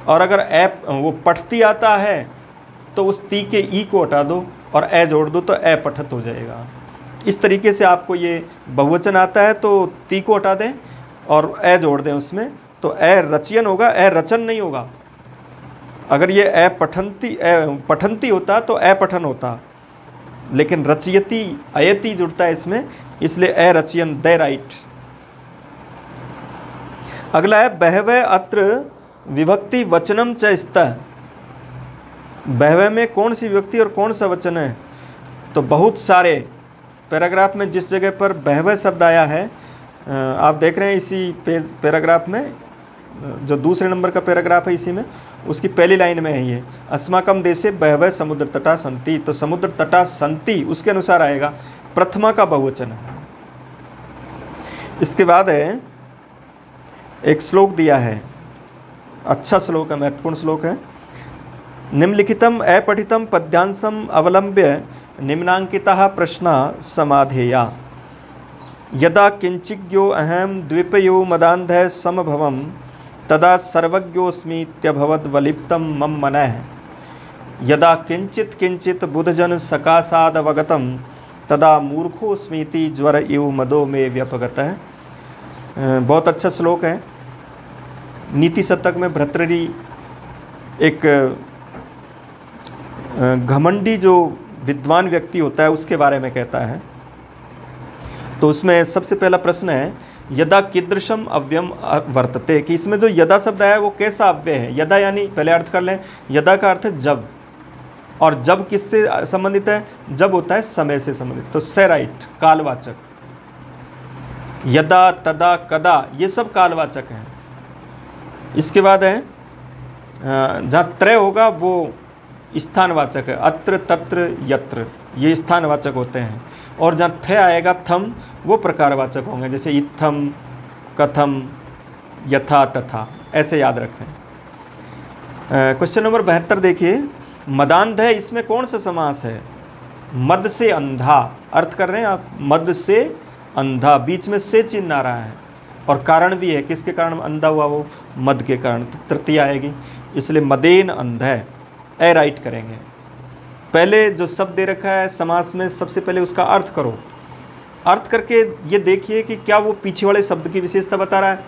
और अगर ए वो पठती आता है तो उस ती के ई को हटा दो और ए जोड़ दो, तो ए पठत हो जाएगा। इस तरीके से आपको ये बहुवचन आता है तो ती को हटा दें और ए जोड़ दें उसमें, तो ए रचयन होगा, ए रचन नहीं होगा। अगर ये ए पठंती होता तो ए पठन होता, लेकिन रचयति अयति जुड़ता है इसमें, इसलिए ए रचयन, द राइट। अगला है बहवे अत्र विभक्ति वचनम च स्तः, बहवे में कौन सी विभक्ति और कौन सा वचन है। तो बहुत सारे पैराग्राफ में जिस जगह पर बहवे शब्द आया है, आप देख रहे हैं इसी पैराग्राफ में, जो दूसरे नंबर का पैराग्राफ है इसी में, उसकी पहली लाइन में है ये, अस्माकम देशे बहवे समुद्र तटा संति। तो समुद्र तटा संति उसके अनुसार आएगा, प्रथमा का बहुवचन है। इसके बाद है एक श्लोक दिया है, अच्छा श्लोक है, महत्वपूर्ण श्लोक है। निम्नलिखितम अपठितम पद्यांशम अवलंब्य निम्नांकिता प्रश्ना समाधेया। यदा किंचिज्ञो अहम द्विपयो मदान्धः समभवम तदा सर्वज्ञोऽस्मीत्यभवद्वलिप्तं मम मनः। यदा किंचित किंचित बुधजन सकाशादवगतं तदा मूर्खोऽस्मीति ज्वर इव मदो में व्यपगतः। बहुत अच्छा श्लोक है। नीति शतक में भर्तृहरि एक घमंडी जो विद्वान व्यक्ति होता है उसके बारे में कहता है। तो उसमें सबसे पहला प्रश्न है यदा कीदृशम अव्ययम वर्तते, कि इसमें जो यदा शब्द है वो कैसा अव्यय है। यदा यानी, पहले अर्थ कर लें, यदा का अर्थ है जब, और जब किससे संबंधित है, जब होता है समय से संबंधित, तो से राइट, कालवाचक। यदा, तदा, कदा, ये सब कालवाचक हैं। इसके बाद है जहाँ त्रय होगा वो स्थानवाचक है, अत्र तत्र यत्र, ये स्थानवाचक होते हैं। और जहाँ थ आएगा थम, वो प्रकारवाचक होंगे, जैसे इत्थम, कथम, यथा, तथा, ऐसे याद रखें। क्वेश्चन नंबर 72 देखिए, मदान्ध है, इसमें कौन सा समास है। मद से अंधा, अर्थ कर रहे हैं आप, मद से अंधा, बीच में से चिन्ह आ रहा है और कारण भी है, किसके कारण अंधा हुआ, वो मद के कारण, तो तृतीय आएगी, इसलिए मदेन अंध है, ए राइट करेंगे। पहले जो शब्द दे रखा है समास में, सबसे पहले उसका अर्थ करो, अर्थ करके ये देखिए कि क्या वो पीछे वाले शब्द की विशेषता बता रहा है,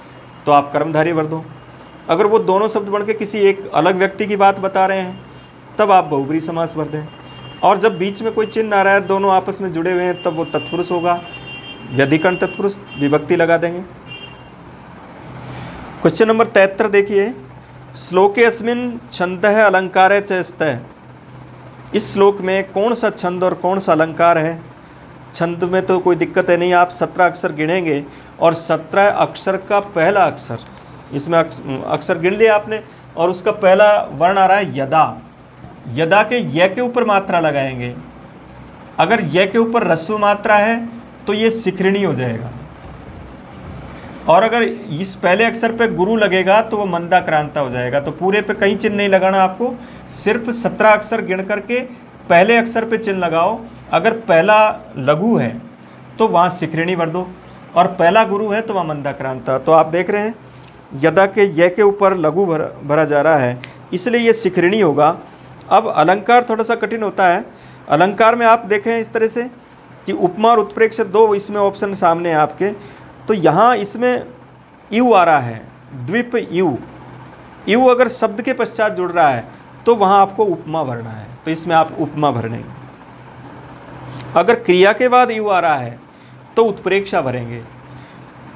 तो आप कर्मधारय भर दो। अगर वो दोनों शब्द बन के किसी एक अलग व्यक्ति की बात बता रहे हैं तब आप बहुब्रीहि समास भर दें। और जब बीच में कोई चिन्ह आ रहा है, दोनों आपस में जुड़े हुए हैं, तब वो तत्पुरुष होगा, व्यधिकरण तत्पुरुष, विभक्ति लगा देंगे। क्वेश्चन नंबर 73 देखिए, श्लोके अस्मिन् छन्दः अलंकार च स्तः। इस श्लोक में कौन सा छंद और कौन सा अलंकार है। छंद में तो कोई दिक्कत है नहीं, आप 17 अक्षर गिनेंगे और 17 अक्षर का पहला अक्षर, इसमें अक्षर गिन लिया आपने, और उसका पहला वर्ण आ रहा है यदा। यदा के य के ऊपर मात्रा लगाएंगे। अगर य के ऊपर ह्रस्व मात्रा है तो ये शिखरिणी हो जाएगा, और अगर इस पहले अक्षर पे गुरु लगेगा तो वो मंदाक्रांता हो जाएगा। तो पूरे पे कहीं चिन्ह नहीं लगाना आपको, सिर्फ 17 अक्षर गिन करके पहले अक्षर पे चिन्ह लगाओ। अगर पहला लघु है तो वहाँ शिखरिणी भर दो, और पहला गुरु है तो वहाँ मंदाक्रांता। तो आप देख रहे हैं यदा के य के ऊपर लघु भरा जा रहा है, इसलिए ये शिखरिणी होगा। अब अलंकार थोड़ा सा कठिन होता है। अलंकार में आप देखें इस तरह से कि उपमा और उत्प्रेक्ष दो इसमें ऑप्शन सामने हैं आपके। तो यहाँ इसमें यू आ रहा है, द्वीप यू। यू अगर शब्द के पश्चात जुड़ रहा है तो वहाँ आपको उपमा भरना है, तो इसमें आप उपमा भरेंगे। अगर क्रिया के बाद यू आ रहा है तो उत्प्रेक्षा भरेंगे।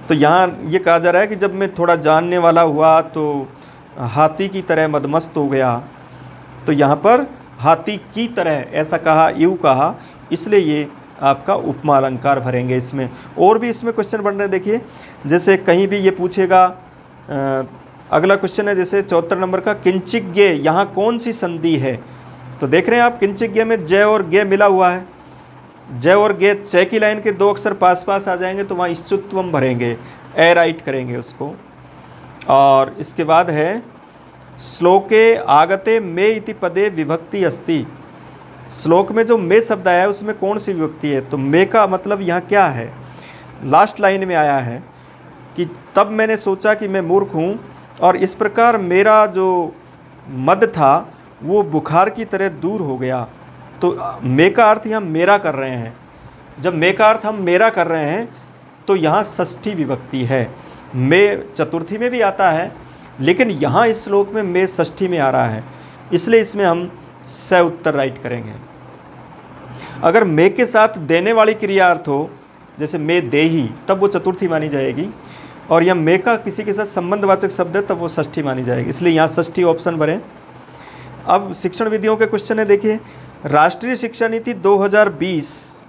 तो यहाँ ये कहा जा रहा है कि जब मैं थोड़ा जानने वाला हुआ तो हाथी की तरह मदमस्त हो गया, तो यहाँ पर हाथी की तरह ऐसा कहा, यू कहा, इसलिए ये आपका उपमा अलंकार भरेंगे इसमें। और भी इसमें क्वेश्चन बन रहे हैं, देखिए जैसे कहीं भी ये पूछेगा। अगला क्वेश्चन है जैसे 74 नंबर का, किंचिज्ञ यहाँ कौन सी संधि है? तो देख रहे हैं आप किंचिज्ञ में जय और गे मिला हुआ है। जय और गे च की लाइन के दो अक्षर पास पास आ जाएंगे तो वहाँ इष्टुत्वम भरेंगे, ए राइट करेंगे उसको। और इसके बाद है श्लोके आगते मे इति पदे विभक्ति अस्ति। श्लोक में जो मे शब्द आया है उसमें कौन सी विभक्ति है? तो मे का मतलब यहाँ क्या है? लास्ट लाइन में आया है कि तब मैंने सोचा कि मैं मूर्ख हूँ और इस प्रकार मेरा जो मद था वो बुखार की तरह दूर हो गया। तो मे का अर्थ यहाँ मेरा कर रहे हैं। जब मे का अर्थ हम मेरा कर रहे हैं तो यहाँ षष्ठी विभक्ति है। मे चतुर्थी में भी आता है, लेकिन यहाँ इस श्लोक में मे षष्ठी में आ रहा है, इसलिए इसमें हम स उत्तर राइट करेंगे। अगर मे के साथ देने वाली क्रिया अर्थ हो, जैसे मे देही, तब वो चतुर्थी मानी जाएगी, और यह मे का किसी के साथ संबंधवाचक शब्द है तब वो षष्ठी मानी जाएगी, इसलिए यहाँ षष्ठी ऑप्शन भरें। अब शिक्षण विधियों के क्वेश्चन है, देखिए राष्ट्रीय शिक्षा नीति 2020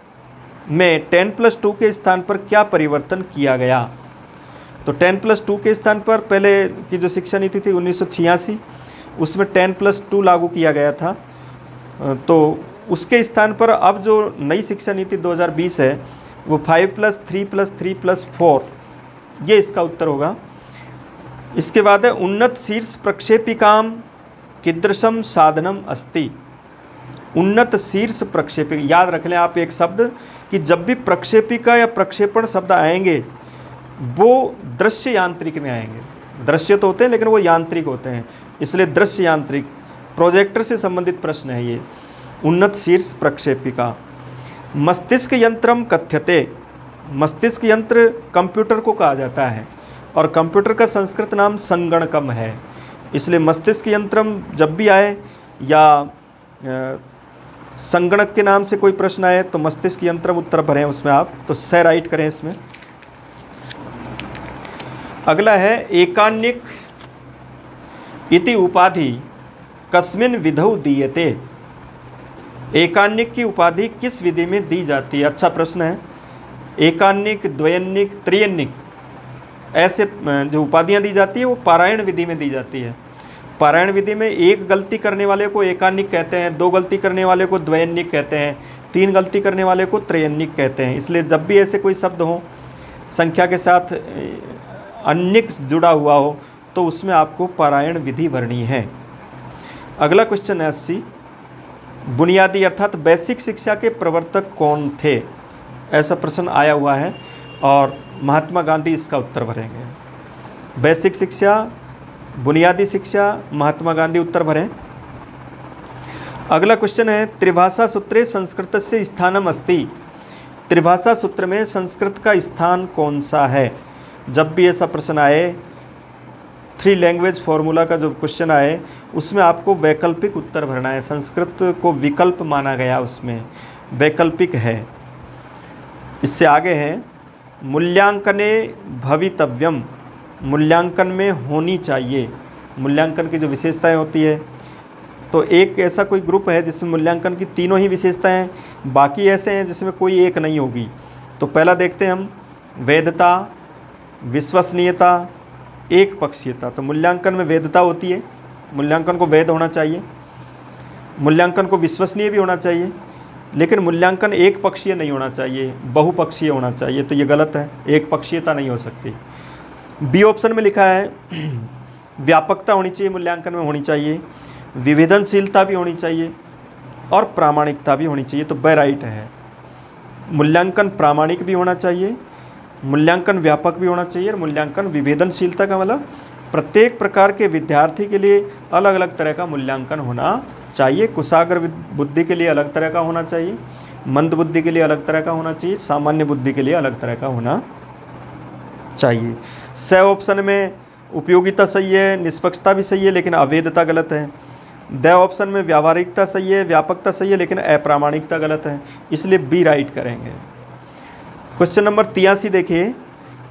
में 10+2 के स्थान पर क्या परिवर्तन किया गया? तो 10+2 के स्थान पर पहले की जो शिक्षा नीति थी 1986, उसमें 10+2 लागू किया गया था। तो उसके स्थान पर अब जो नई शिक्षा नीति 2020 है वो 5+3+3+4, ये इसका उत्तर होगा। इसके बाद है उन्नत शीर्ष प्रक्षेपिकाम कीदृशम साधनम अस्ति। उन्नत शीर्ष प्रक्षेपिका, याद रख लें आप एक शब्द कि जब भी प्रक्षेपिका या प्रक्षेपण शब्द आएंगे वो दृश्य यांत्रिक में आएंगे। दृश्य तो होते हैं लेकिन वो यांत्रिक होते हैं, इसलिए दृश्य यांत्रिक प्रोजेक्टर से संबंधित प्रश्न है ये। उन्नत शीर्ष प्रक्षेपिका। मस्तिष्क यंत्रम कथ्यते। मस्तिष्क यंत्र कंप्यूटर को कहा जाता है और कंप्यूटर का संस्कृत नाम संगणकम है, इसलिए मस्तिष्क यंत्रम जब भी आए या संगणक के नाम से कोई प्रश्न आए तो मस्तिष्क यंत्रम उत्तर भरें उसमें आप, तो स राइट करें इसमें। अगला है एकान्निक इति उपाधि कस्मिन विधौ दीयते। एकान्निक की उपाधि किस विधि में दी जाती है? अच्छा प्रश्न है। एकान्निक, द्वयन्निक, त्रियन्निक, ऐसे जो उपाधियां दी जाती है वो पारायण विधि में दी जाती है। पारायण विधि में एक गलती करने वाले को एकान्निक कहते हैं, दो गलती करने वाले को द्वयन्निक कहते हैं, तीन गलती करने वाले को त्रयन्निक कहते हैं। इसलिए जब भी ऐसे कोई शब्द हो संख्या के साथ अन्निक जुड़ा हुआ हो तो उसमें आपको पारायण विधि भरनी है। अगला क्वेश्चन है 80। बुनियादी अर्थात बेसिक शिक्षा के प्रवर्तक कौन थे? ऐसा प्रश्न आया हुआ है और महात्मा गांधी इसका उत्तर भरेंगे। बेसिक शिक्षा, बुनियादी शिक्षा, महात्मा गांधी उत्तर भरें। अगला क्वेश्चन है त्रिभाषा सूत्रे संस्कृतस्य स्थानम अस्ति। त्रिभाषा सूत्र में संस्कृत का स्थान कौन सा है? जब भी ऐसा प्रश्न आए, 3 लैंग्वेज फॉर्मूला का जो क्वेश्चन आए उसमें आपको वैकल्पिक उत्तर भरना है। संस्कृत को विकल्प माना गया, उसमें वैकल्पिक है। इससे आगे है मूल्यांकने भवितव्यम। मूल्यांकन में होनी चाहिए। मूल्यांकन की जो विशेषताएं होती है, तो एक ऐसा कोई ग्रुप है जिसमें मूल्यांकन की तीनों ही विशेषताएं, बाकी ऐसे हैं जिसमें कोई एक नहीं होगी। तो पहला देखते हैं हम, वैधता, विश्वसनीयता, एक पक्षीयता। तो मूल्यांकन में वैधता होती है, मूल्यांकन को वैध होना चाहिए, मूल्यांकन को विश्वसनीय भी होना चाहिए, लेकिन मूल्यांकन एक पक्षीय नहीं होना चाहिए, बहुपक्षीय होना चाहिए। तो ये गलत है, एक पक्षीयता नहीं हो सकती। बी ऑप्शन में लिखा है व्यापकता होनी चाहिए, मूल्यांकन में होनी चाहिए, विवेदनशीलता भी होनी चाहिए और प्रामाणिकता भी होनी चाहिए। तो ब राइट है। मूल्यांकन प्रामाणिक भी होना चाहिए, मूल्यांकन व्यापक भी होना चाहिए और मूल्यांकन विवेदनशीलता का मतलब प्रत्येक प्रकार के विद्यार्थी के लिए अलग अलग तरह का मूल्यांकन होना चाहिए। कुशाग्र बुद्धि के लिए अलग तरह का होना चाहिए, मंद बुद्धि के लिए अलग तरह का होना चाहिए, सामान्य बुद्धि के लिए अलग तरह का होना चाहिए। स ऑप्शन में उपयोगिता सही है, निष्पक्षता भी सही है, लेकिन अवैधता गलत है। द ऑप्शन में व्यावहारिकता सही है, व्यापकता सही है, लेकिन अप्रामाणिकता गलत है, इसलिए बी राइट करेंगे। क्वेश्चन नंबर 83 देखिए,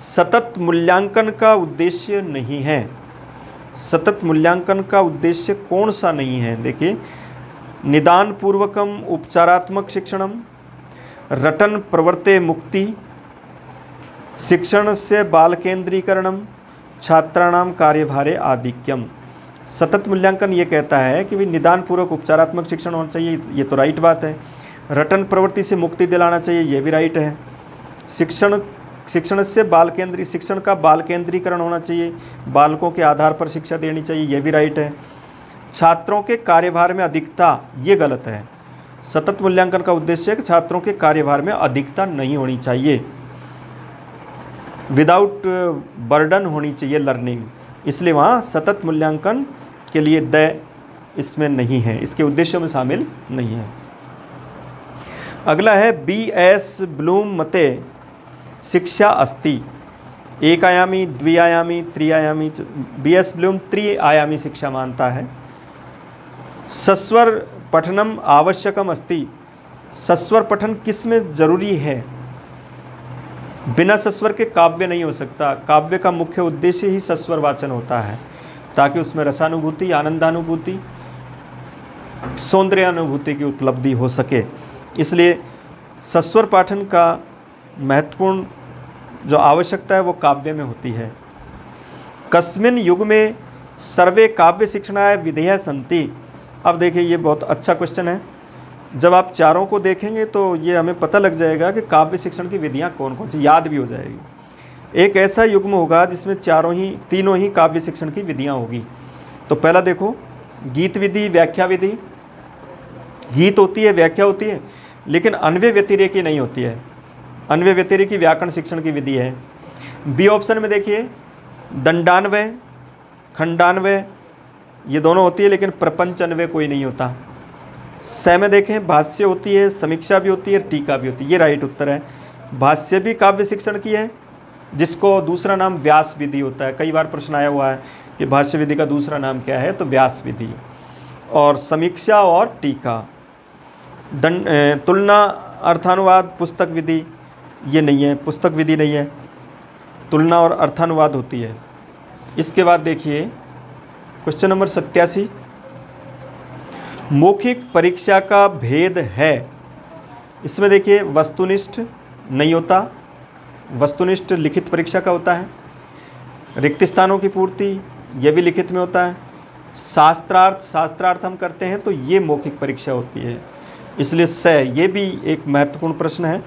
सतत मूल्यांकन का उद्देश्य नहीं है। सतत मूल्यांकन का उद्देश्य कौन सा नहीं है? देखिए, निदान पूर्वकम उपचारात्मक शिक्षणम, रटन प्रवर्ते मुक्ति, शिक्षण से बाल केंद्रीकरणम, छात्राणाम कार्यभारे आधिक्यम। सतत मूल्यांकन ये कहता है कि भाई निदान पूर्वक उपचारात्मक शिक्षण होना चाहिए, ये तो राइट बात है। रटन प्रवृत्ति से मुक्ति दिलाना चाहिए, ये भी राइट है। शिक्षण से बाल केंद्री, शिक्षण का बाल केंद्रीकरण होना चाहिए, बालकों के आधार पर शिक्षा देनी चाहिए, ये भी राइट है। छात्रों के कार्यभार में अधिकता, ये गलत है। सतत मूल्यांकन का उद्देश्य है कि छात्रों के कार्यभार में अधिकता नहीं होनी चाहिए, विदाउट बर्डन होनी चाहिए लर्निंग, इसलिए वहाँ सतत मूल्यांकन के लिए द इसमें नहीं है, इसके उद्देश्यों में शामिल नहीं है। अगला है बी.एस. ब्लूम मते शिक्षा अस्ति, एक आयामी, द्विआयामी, त्रिआयामी। बी.एस. ब्लूम त्रिआयामी शिक्षा मानता है। सस्वर पठनम आवश्यकम अस्ति, सस्वर पठन किस में जरूरी है? बिना सस्वर के काव्य नहीं हो सकता। काव्य का मुख्य उद्देश्य ही सस्वर वाचन होता है, ताकि उसमें रसानुभूति, आनंदानुभूति, सौंदर्यानुभूति की उपलब्धि हो सके। इसलिए सस्वर पाठन का महत्वपूर्ण जो आवश्यकता है वो काव्य में होती है। कस्मिन युग में सर्वे काव्य शिक्षणाय विधेय संति। अब देखिए, ये बहुत अच्छा क्वेश्चन है। जब आप चारों को देखेंगे तो ये हमें पता लग जाएगा कि काव्य शिक्षण की विधियाँ कौन कौन सी, याद भी हो जाएगी। एक ऐसा युग्म होगा जिसमें तीनों ही काव्य शिक्षण की विधियाँ होगी। तो पहला देखो, गीत विधि, व्याख्या विधि। गीत होती है, व्याख्या होती है, लेकिन अन्वय व्यतिरेकी नहीं होती है। अन्वय व्यतिरेकी व्याकरण शिक्षण की विधि है। बी ऑप्शन में देखिए, दंडान्वय, खंडान्वय, ये दोनों होती है, लेकिन प्रपंच अन्वय कोई नहीं होता। स में देखें, भाष्य होती है, समीक्षा भी होती है, टीका भी होती है। ये राइट उत्तर है। भाष्य भी काव्य शिक्षण की है, जिसको दूसरा नाम व्यास विधि होता है। कई बार प्रश्न आया हुआ है कि भाष्य विधि का दूसरा नाम क्या है, तो व्यास विधि। और समीक्षा और टीका। तुलना अर्थानुवाद पुस्तक विधि, ये नहीं है, पुस्तक विधि नहीं है, तुलना और अर्थानुवाद होती है। इसके बाद देखिए क्वेश्चन नंबर 87, मौखिक परीक्षा का भेद है। इसमें देखिए, वस्तुनिष्ठ नहीं होता, वस्तुनिष्ठ लिखित परीक्षा का होता है। रिक्त स्थानों की पूर्ति, यह भी लिखित में होता है। शास्त्रार्थ हम करते हैं तो ये मौखिक परीक्षा होती है, इसलिए ये भी एक महत्वपूर्ण प्रश्न है।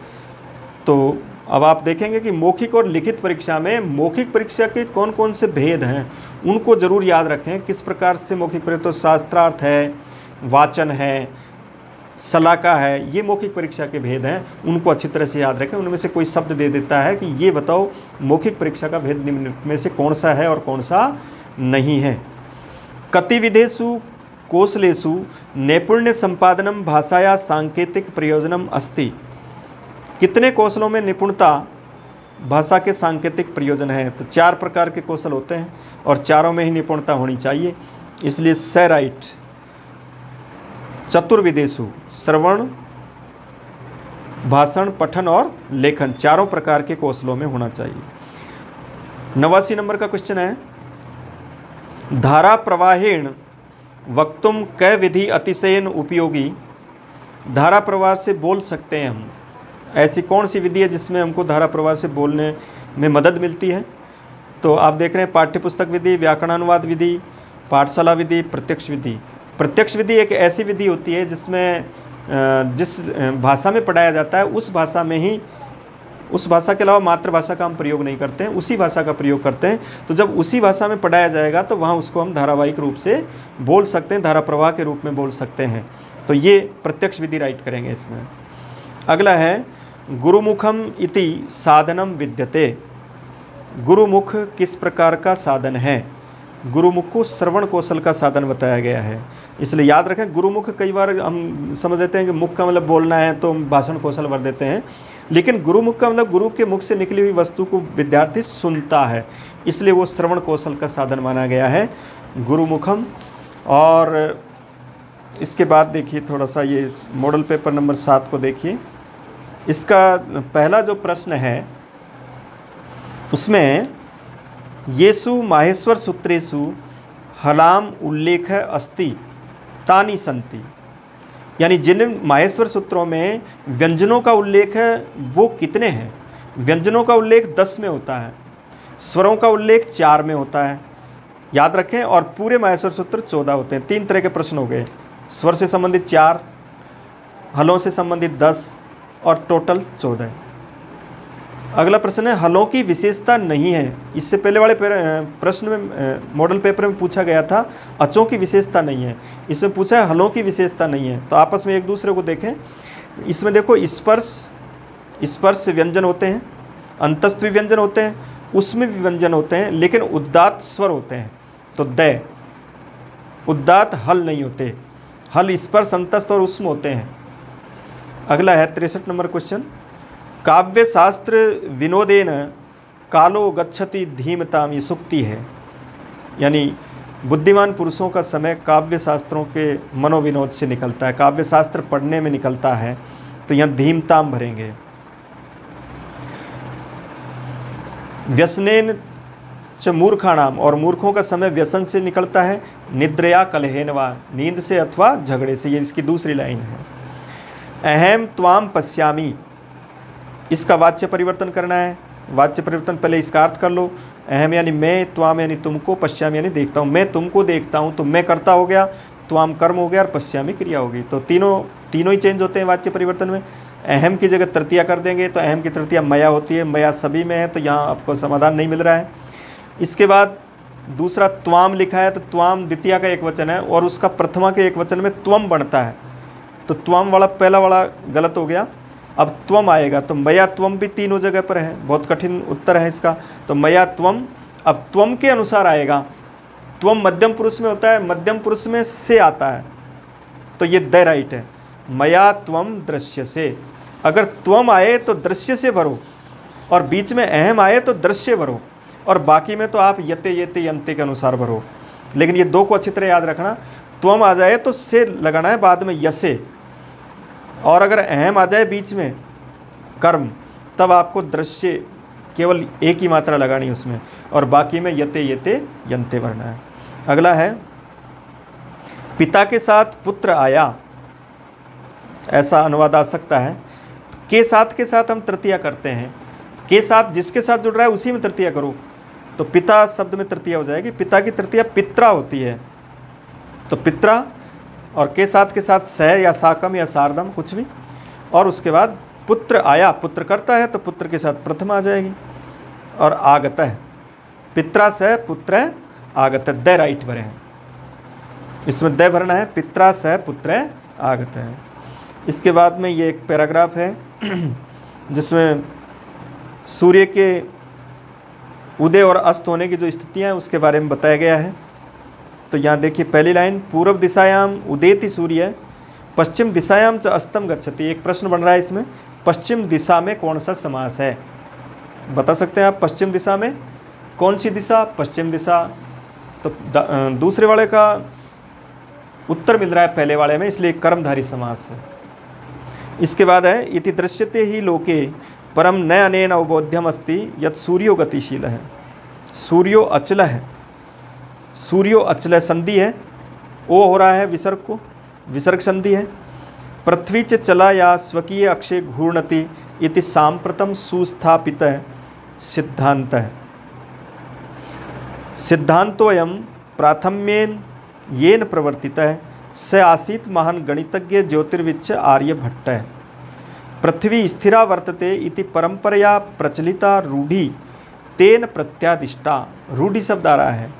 तो अब आप देखेंगे कि मौखिक और लिखित परीक्षा में मौखिक परीक्षा के कौन कौन से भेद हैं, उनको ज़रूर याद रखें। किस प्रकार से मौखिक परीक्षा, तो शास्त्रार्थ है, वाचन है, सलाका है, ये मौखिक परीक्षा के भेद हैं, उनको अच्छी तरह से याद रखें। उनमें से कोई शब्द दे देता है कि ये बताओ मौखिक परीक्षा का भेद निम्न में से कौन सा है और कौन सा नहीं है। कतिविधेषु कौशलेषु नैपुण्य संपादनम भाषाया सांकेतिक प्रयोजनम अस्ति। कितने कौशलों में निपुणता भाषा के सांकेतिक प्रयोजन है? तो 4 प्रकार के कौशल होते हैं और चारों में ही निपुणता होनी चाहिए, इसलिए स राइट। चतुर्विदेशु, श्रवण, भाषण, पठन और लेखन, चारों प्रकार के कौशलों में होना चाहिए। 89 नंबर का क्वेश्चन है, धारा प्रवाहेण वक्तुम कै विधि अतिशयन उपयोगी। धारा प्रवाह से बोल सकते हैं हम, ऐसी कौन सी विधि है जिसमें हमको धारा प्रवाह से बोलने में मदद मिलती है? तो आप देख रहे हैं पाठ्यपुस्तक विधि, व्याकरणानुवाद विधि, पाठशाला विधि, प्रत्यक्ष विधि। प्रत्यक्ष विधि एक ऐसी विधि होती है जिसमें जिस भाषा में पढ़ाया जाता है उस भाषा में ही, उस भाषा के अलावा मातृभाषा का हम प्रयोग नहीं करते हैं, उसी भाषा का प्रयोग करते हैं। तो जब उसी भाषा में पढ़ाया जाएगा तो वहाँ उसको हम धारावाहिक रूप से बोल सकते हैं, धारा प्रवाह के रूप में बोल सकते हैं। तो ये प्रत्यक्ष विधि राइट करेंगे इसमें। अगला है गुरुमुखम इति साधनम विद्यते। गुरुमुख किस प्रकार का साधन है? गुरुमुख को श्रवण कौशल का साधन बताया गया है, इसलिए याद रखें। गुरुमुख कई बार हम समझ लेते हैं कि मुख का मतलब बोलना है तो हम भाषण कौशल भर देते हैं, लेकिन गुरुमुख का मतलब गुरु के मुख से निकली हुई वस्तु को विद्यार्थी सुनता है, इसलिए वो श्रवण कौशल का साधन माना गया है गुरुमुखम। और इसके बाद देखिए थोड़ा सा ये मॉडल पेपर नंबर 7 को देखिए। इसका पहला जो प्रश्न है उसमें येषु माहेश्वर सूत्रेषु हलाम उल्लेख अस्ति तानि सन्ति, यानी जिन माहेश्वर सूत्रों में व्यंजनों का उल्लेख है वो कितने हैं? व्यंजनों का उल्लेख 10 में होता है, स्वरों का उल्लेख 4 में होता है, याद रखें। और पूरे माहेश्वर सूत्र 14 होते हैं। 3 तरह के प्रश्न हो गए, स्वर से संबंधित 4, हलों से संबंधित 10 और टोटल 14। अगला प्रश्न है हलों की विशेषता नहीं है। इससे पहले वाले प्रश्न में मॉडल पेपर में पूछा गया था अचों की विशेषता नहीं है, इसमें पूछा है हलों की विशेषता नहीं है। तो आपस में एक दूसरे को देखें। इसमें देखो स्पर्श व्यंजन होते हैं, अंतस्थ भी व्यंजन होते हैं, उसमें भी व्यंजन होते हैं, लेकिन उदात्त स्वर होते हैं। तो द उदात्त हल नहीं होते, हल स्पर्श अंतस्थ और उसमें होते हैं। अगला है 63 नंबर क्वेश्चन। काव्य शास्त्र विनोदेन कालो गच्छति धीमताम, ये सुक्ति है, यानी बुद्धिमान पुरुषों का समय काव्य शास्त्रों के मनोविनोद से निकलता है, काव्य शास्त्र पढ़ने में निकलता है। तो यहाँ धीमताम भरेंगे। व्यसनेन च मूर्खाणाम, और मूर्खों का समय व्यसन से निकलता है, निद्रया कलहेनवा, नींद से अथवा झगड़े से। ये इसकी दूसरी लाइन है। अहम त्वाम पश्यामी, इसका वाच्य परिवर्तन करना है। वाच्य परिवर्तन पहले इसका अर्थ कर लो। अहम यानी मैं, त्वाम यानी तुमको, पश्यामी यानी देखता हूँ। मैं तुमको देखता हूँ तो मैं कर्ता हो गया, त्वाम कर्म हो गया और पश्यामी क्रिया होगी। तो तीनों ही चेंज होते हैं वाच्य परिवर्तन में। अहम की जगह तृतीया कर देंगे तो अहम की तृतीया मया होती है, मया सभी में है, तो यहाँ आपको समाधान नहीं मिल रहा है। इसके बाद दूसरा त्वाम लिखा है, तो त्वाम द्वितीया का एक वचन है और उसका प्रथमा के एक वचन में त्वम बनता है, तो त्वम वाला पहला वाला गलत हो गया। अब त्वम आएगा तो मया त्वम भी तीनों जगह पर है, बहुत कठिन उत्तर है इसका। तो मया त्वम, अब त्वम के अनुसार आएगा। त्वम मध्यम पुरुष में होता है, मध्यम पुरुष में से आता है, तो ये द राइट है। मया त्वम दृश्य से, अगर त्वम आए तो दृश्य से भरो और बीच में अहम आए तो दृश्य भरो, और बाकी में तो आप यते यते यंते के अनुसार भरो। लेकिन ये दो को अच्छी तरह याद रखना। त्वम आ जाए तो से लगाना है, बाद में यसे, और अगर अहम आ जाए बीच में कर्म, तब आपको दृश्य केवल एक ही मात्रा लगानी है उसमें, और बाकी में यते यते यंते भरना है। अगला है पिता के साथ पुत्र आया, ऐसा अनुवाद आ सकता है। के साथ हम तृतीया करते हैं, के साथ जिसके साथ जुड़ रहा है उसी में तृतीया करो, तो पिता शब्द में तृतीया हो जाएगी। पिता की तृतीया पित्रा होती है, तो पित्रा, और के साथ सह या साकम या सारदम कुछ भी, और उसके बाद पुत्र आया, पुत्र करता है तो पुत्र के साथ प्रथम आ जाएगी। और आगत है, पित्रा सह पुत्र आगत है, द राइट भरे हैं, इसमें द भरना है। पित्रा सह पुत्र आगत है। इसके बाद में ये एक पैराग्राफ है जिसमें सूर्य के उदय और अस्त होने की जो स्थितियाँ हैं उसके बारे में बताया गया है। तो यहाँ देखिए पहली लाइन, पूर्व दिशायाम उदेति सूर्य पश्चिम दिशायाम च अस्तम गच्छति। एक प्रश्न बन रहा है इसमें, पश्चिम दिशा में कौन सा समास है, बता सकते हैं आप। पश्चिम दिशा में कौन सी दिशा? पश्चिम दिशा। तो दूसरे वाले का उत्तर मिल रहा है पहले वाले में, इसलिए कर्मधारी समास है। इसके बाद है इति दृश्यते ही लोके परम न अनेन अवबोध्यम अस्ति यत् सूर्यो गतिशील है। सूर्यो अचल है, सूर्यो अचल संधि है, ओ हो रहा है विसर्ग को, विसर्ग संधि है। पृथ्वी च चला या स्वकीय अक्षय घूर्णति इति सांप्रतम सुस्थापित सिद्धांत है। सिद्धांतोयम प्राथम्येन येन प्रवर्तितः स आसीत् महान् गणितज्ञ ज्योतिर्विच्च आर्यभट्टः। पृथ्वी स्थिरा वर्तते इति परंपरया प्रचलिता रूढ़ी तेन प्रत्यादिष्टा। रूढ़ी शब्द आ रहा है,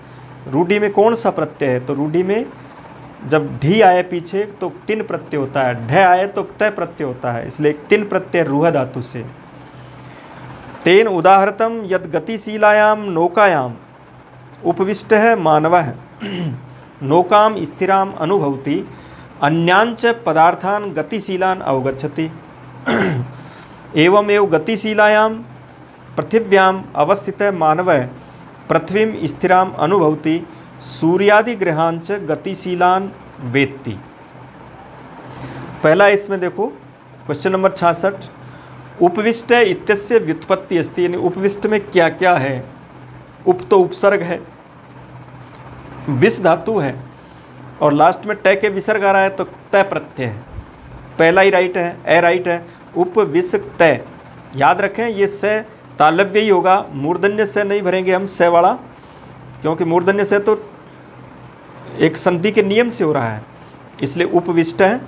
रूढ़ी में कौन सा प्रत्यय है? तो रूढ़ी में जब ढी आए पीछे तो तिन प्रत्यय होता है, ढ आए तो तय प्रत्यय होता है, इसलिए तिन प्रत्यय रूह धातु से। तेन उदाहरतम यद गतिशीलायाम नौकायाम उपविष्टः मानवः नौकाम स्थिराम अनुभवति अन्यांच पदार्थान गतिशीलान अवगच्छति। एवमेव गतिशीलायाम पृथिव्याम अवस्थितः मानवः पृथ्वीम स्थिराम अनुभवति सूर्यादि ग्रहांच गतिशीलान वेत्ति। पहला इसमें देखो क्वेश्चन नंबर 66, उपविष्ट इत्यस्य व्युत्पत्ति अस्ति, यानी उपविष्ट में क्या क्या है? उप तो उपसर्ग है, विस धातु है और लास्ट में ट के विसर्ग आ रहा है तो तय प्रत्यय है। पहला ही राइट है, ए राइट है। उपविष्ट तय, याद रखें ये से तालव्य ही होगा, मूर्धन्य से नहीं भरेंगे हम से वाला, क्योंकि मूर्धन्य से तो एक संधि के नियम से हो रहा है, इसलिए उपविष्ट है।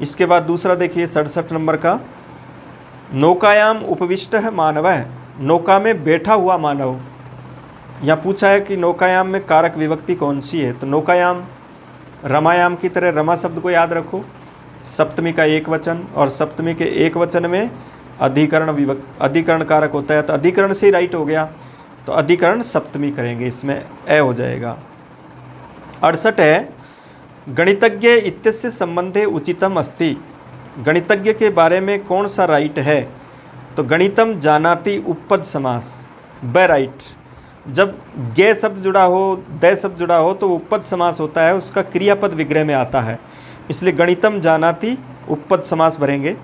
इसके बाद दूसरा देखिए 67 नंबर का, नौकायाम उपविष्ट है मानव है, नौका में बैठा हुआ मानव। यहाँ पूछा है कि नौकायाम में कारक विभक्ति कौन सी है? तो नौकायाम रमायाम की तरह रमा शब्द को याद रखो, सप्तमी का एक वचन, और सप्तमी के एक वचन में अधिकरण कारक होता है, तो अधिकरण से ही राइट हो गया, तो अधिकरण सप्तमी करेंगे, इसमें ए हो जाएगा। 68 है, गणितज्ञ इत्यस्य संबंधे उचितम अस्ति। गणितज्ञ के बारे में कौन सा राइट है? तो गणितम जानाति उपपद समास, ब राइट। जब गे शब्द जुड़ा हो, द शब्द जुड़ा हो तो उपपद समास होता है, उसका क्रियापद विग्रह में आता है, इसलिए गणितम जानाति उपपद समास भरेंगे।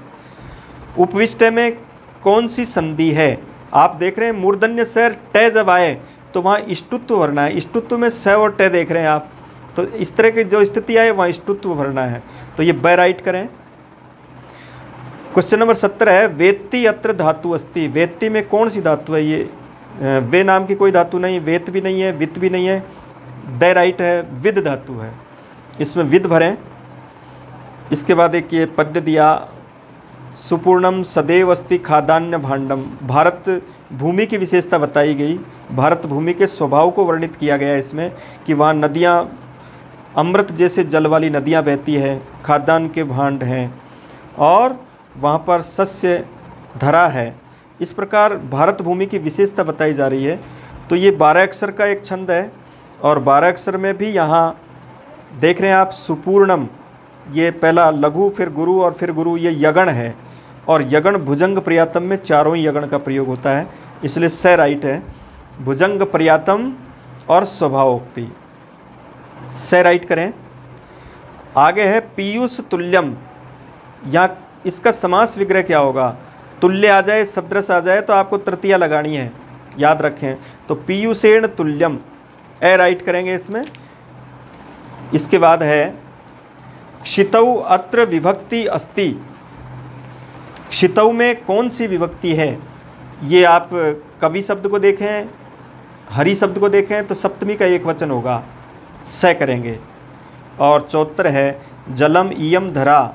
उपविष्ट में कौन सी संधि है? आप देख रहे हैं मूर्धन्य से ट जब आए तो वहाँ इष्टुत्व भरना है, इष्टुत्व में स और ट देख रहे हैं आप, तो इस तरह की जो स्थिति आए वहाँ इष्टुत्व भरना है, तो ये ब राइट करें। क्वेश्चन नंबर 17 है, वेत्ति अत्र धातु अस्ति। वेत्ति में कौन सी धातु है? ये वे नाम की कोई धातु नहीं, वेत भी नहीं है, वित्त भी नहीं है, द राइट है, विद धातु है, इसमें विद भरें। इसके बाद एक ये पद्य दिया, सुपूर्णम सदैव अस्ति खाद्यान्न भांडम। भारत भूमि की विशेषता बताई गई, भारत भूमि के स्वभाव को वर्णित किया गया इसमें कि वहाँ नदियाँ अमृत जैसे जल वाली नदियाँ बहती हैं, खाद्यान्न के भांड हैं और वहाँ पर सस्य धरा है। इस प्रकार भारत भूमि की विशेषता बताई जा रही है। तो ये 12 अक्षर का एक छंद है और 12 अक्षर में भी यहाँ देख रहे हैं आप सुपूर्णम, ये पहला लघु फिर गुरु और फिर गुरु, ये यगण है और यगण भुजंग पर्यातम में चारों ही यगण का प्रयोग होता है, इसलिए स राइट है। भुजंग पर्यातम और स्वभावोक्ति, स राइट करें। आगे है पीयूष तुल्यम, यहाँ इसका समास विग्रह क्या होगा? तुल्य आ जाए, सदृश आ जाए तो आपको तृतीया लगानी है, याद रखें। तो पीयूषेण तुल्यम, ए राइट करेंगे इसमें। इसके बाद है क्षितौ अत्र विभक्ति अस्ति। क्षितौ में कौन सी विभक्ति है? ये आप कवि शब्द को देखें, हरि शब्द को देखें तो सप्तमी का एक वचन होगा, स करेंगे। और 74 है जलम इयम धरा,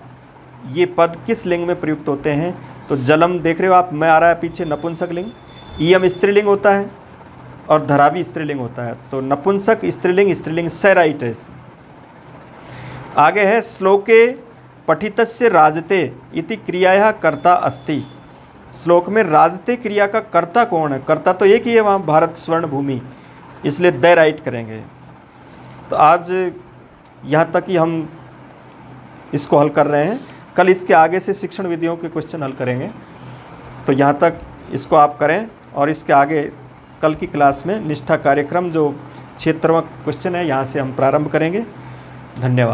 ये पद किस लिंग में प्रयुक्त होते हैं? तो जलम देख रहे हो आप, मैं आ रहा है पीछे नपुंसक लिंग, इयम स्त्रीलिंग होता है और धरा भी स्त्रीलिंग होता है, तो नपुंसक स्त्रीलिंग स राइट है। आगे है श्लोके पठितस्य राजते इति क्रियाया कर्ता अस्ति। श्लोक में राजते क्रिया का कर्ता कौन है? कर्ता तो एक ही है वहाँ, भारत स्वर्ण भूमि, इसलिए द राइट करेंगे। तो आज यहाँ तक ही हम इसको हल कर रहे हैं, कल इसके आगे से शिक्षण विधियों के क्वेश्चन हल करेंगे। तो यहाँ तक इसको आप करें और इसके आगे कल की क्लास में निष्ठा कार्यक्रम जो 76वां क्वेश्चन है यहाँ से हम प्रारंभ करेंगे। धन्यवाद।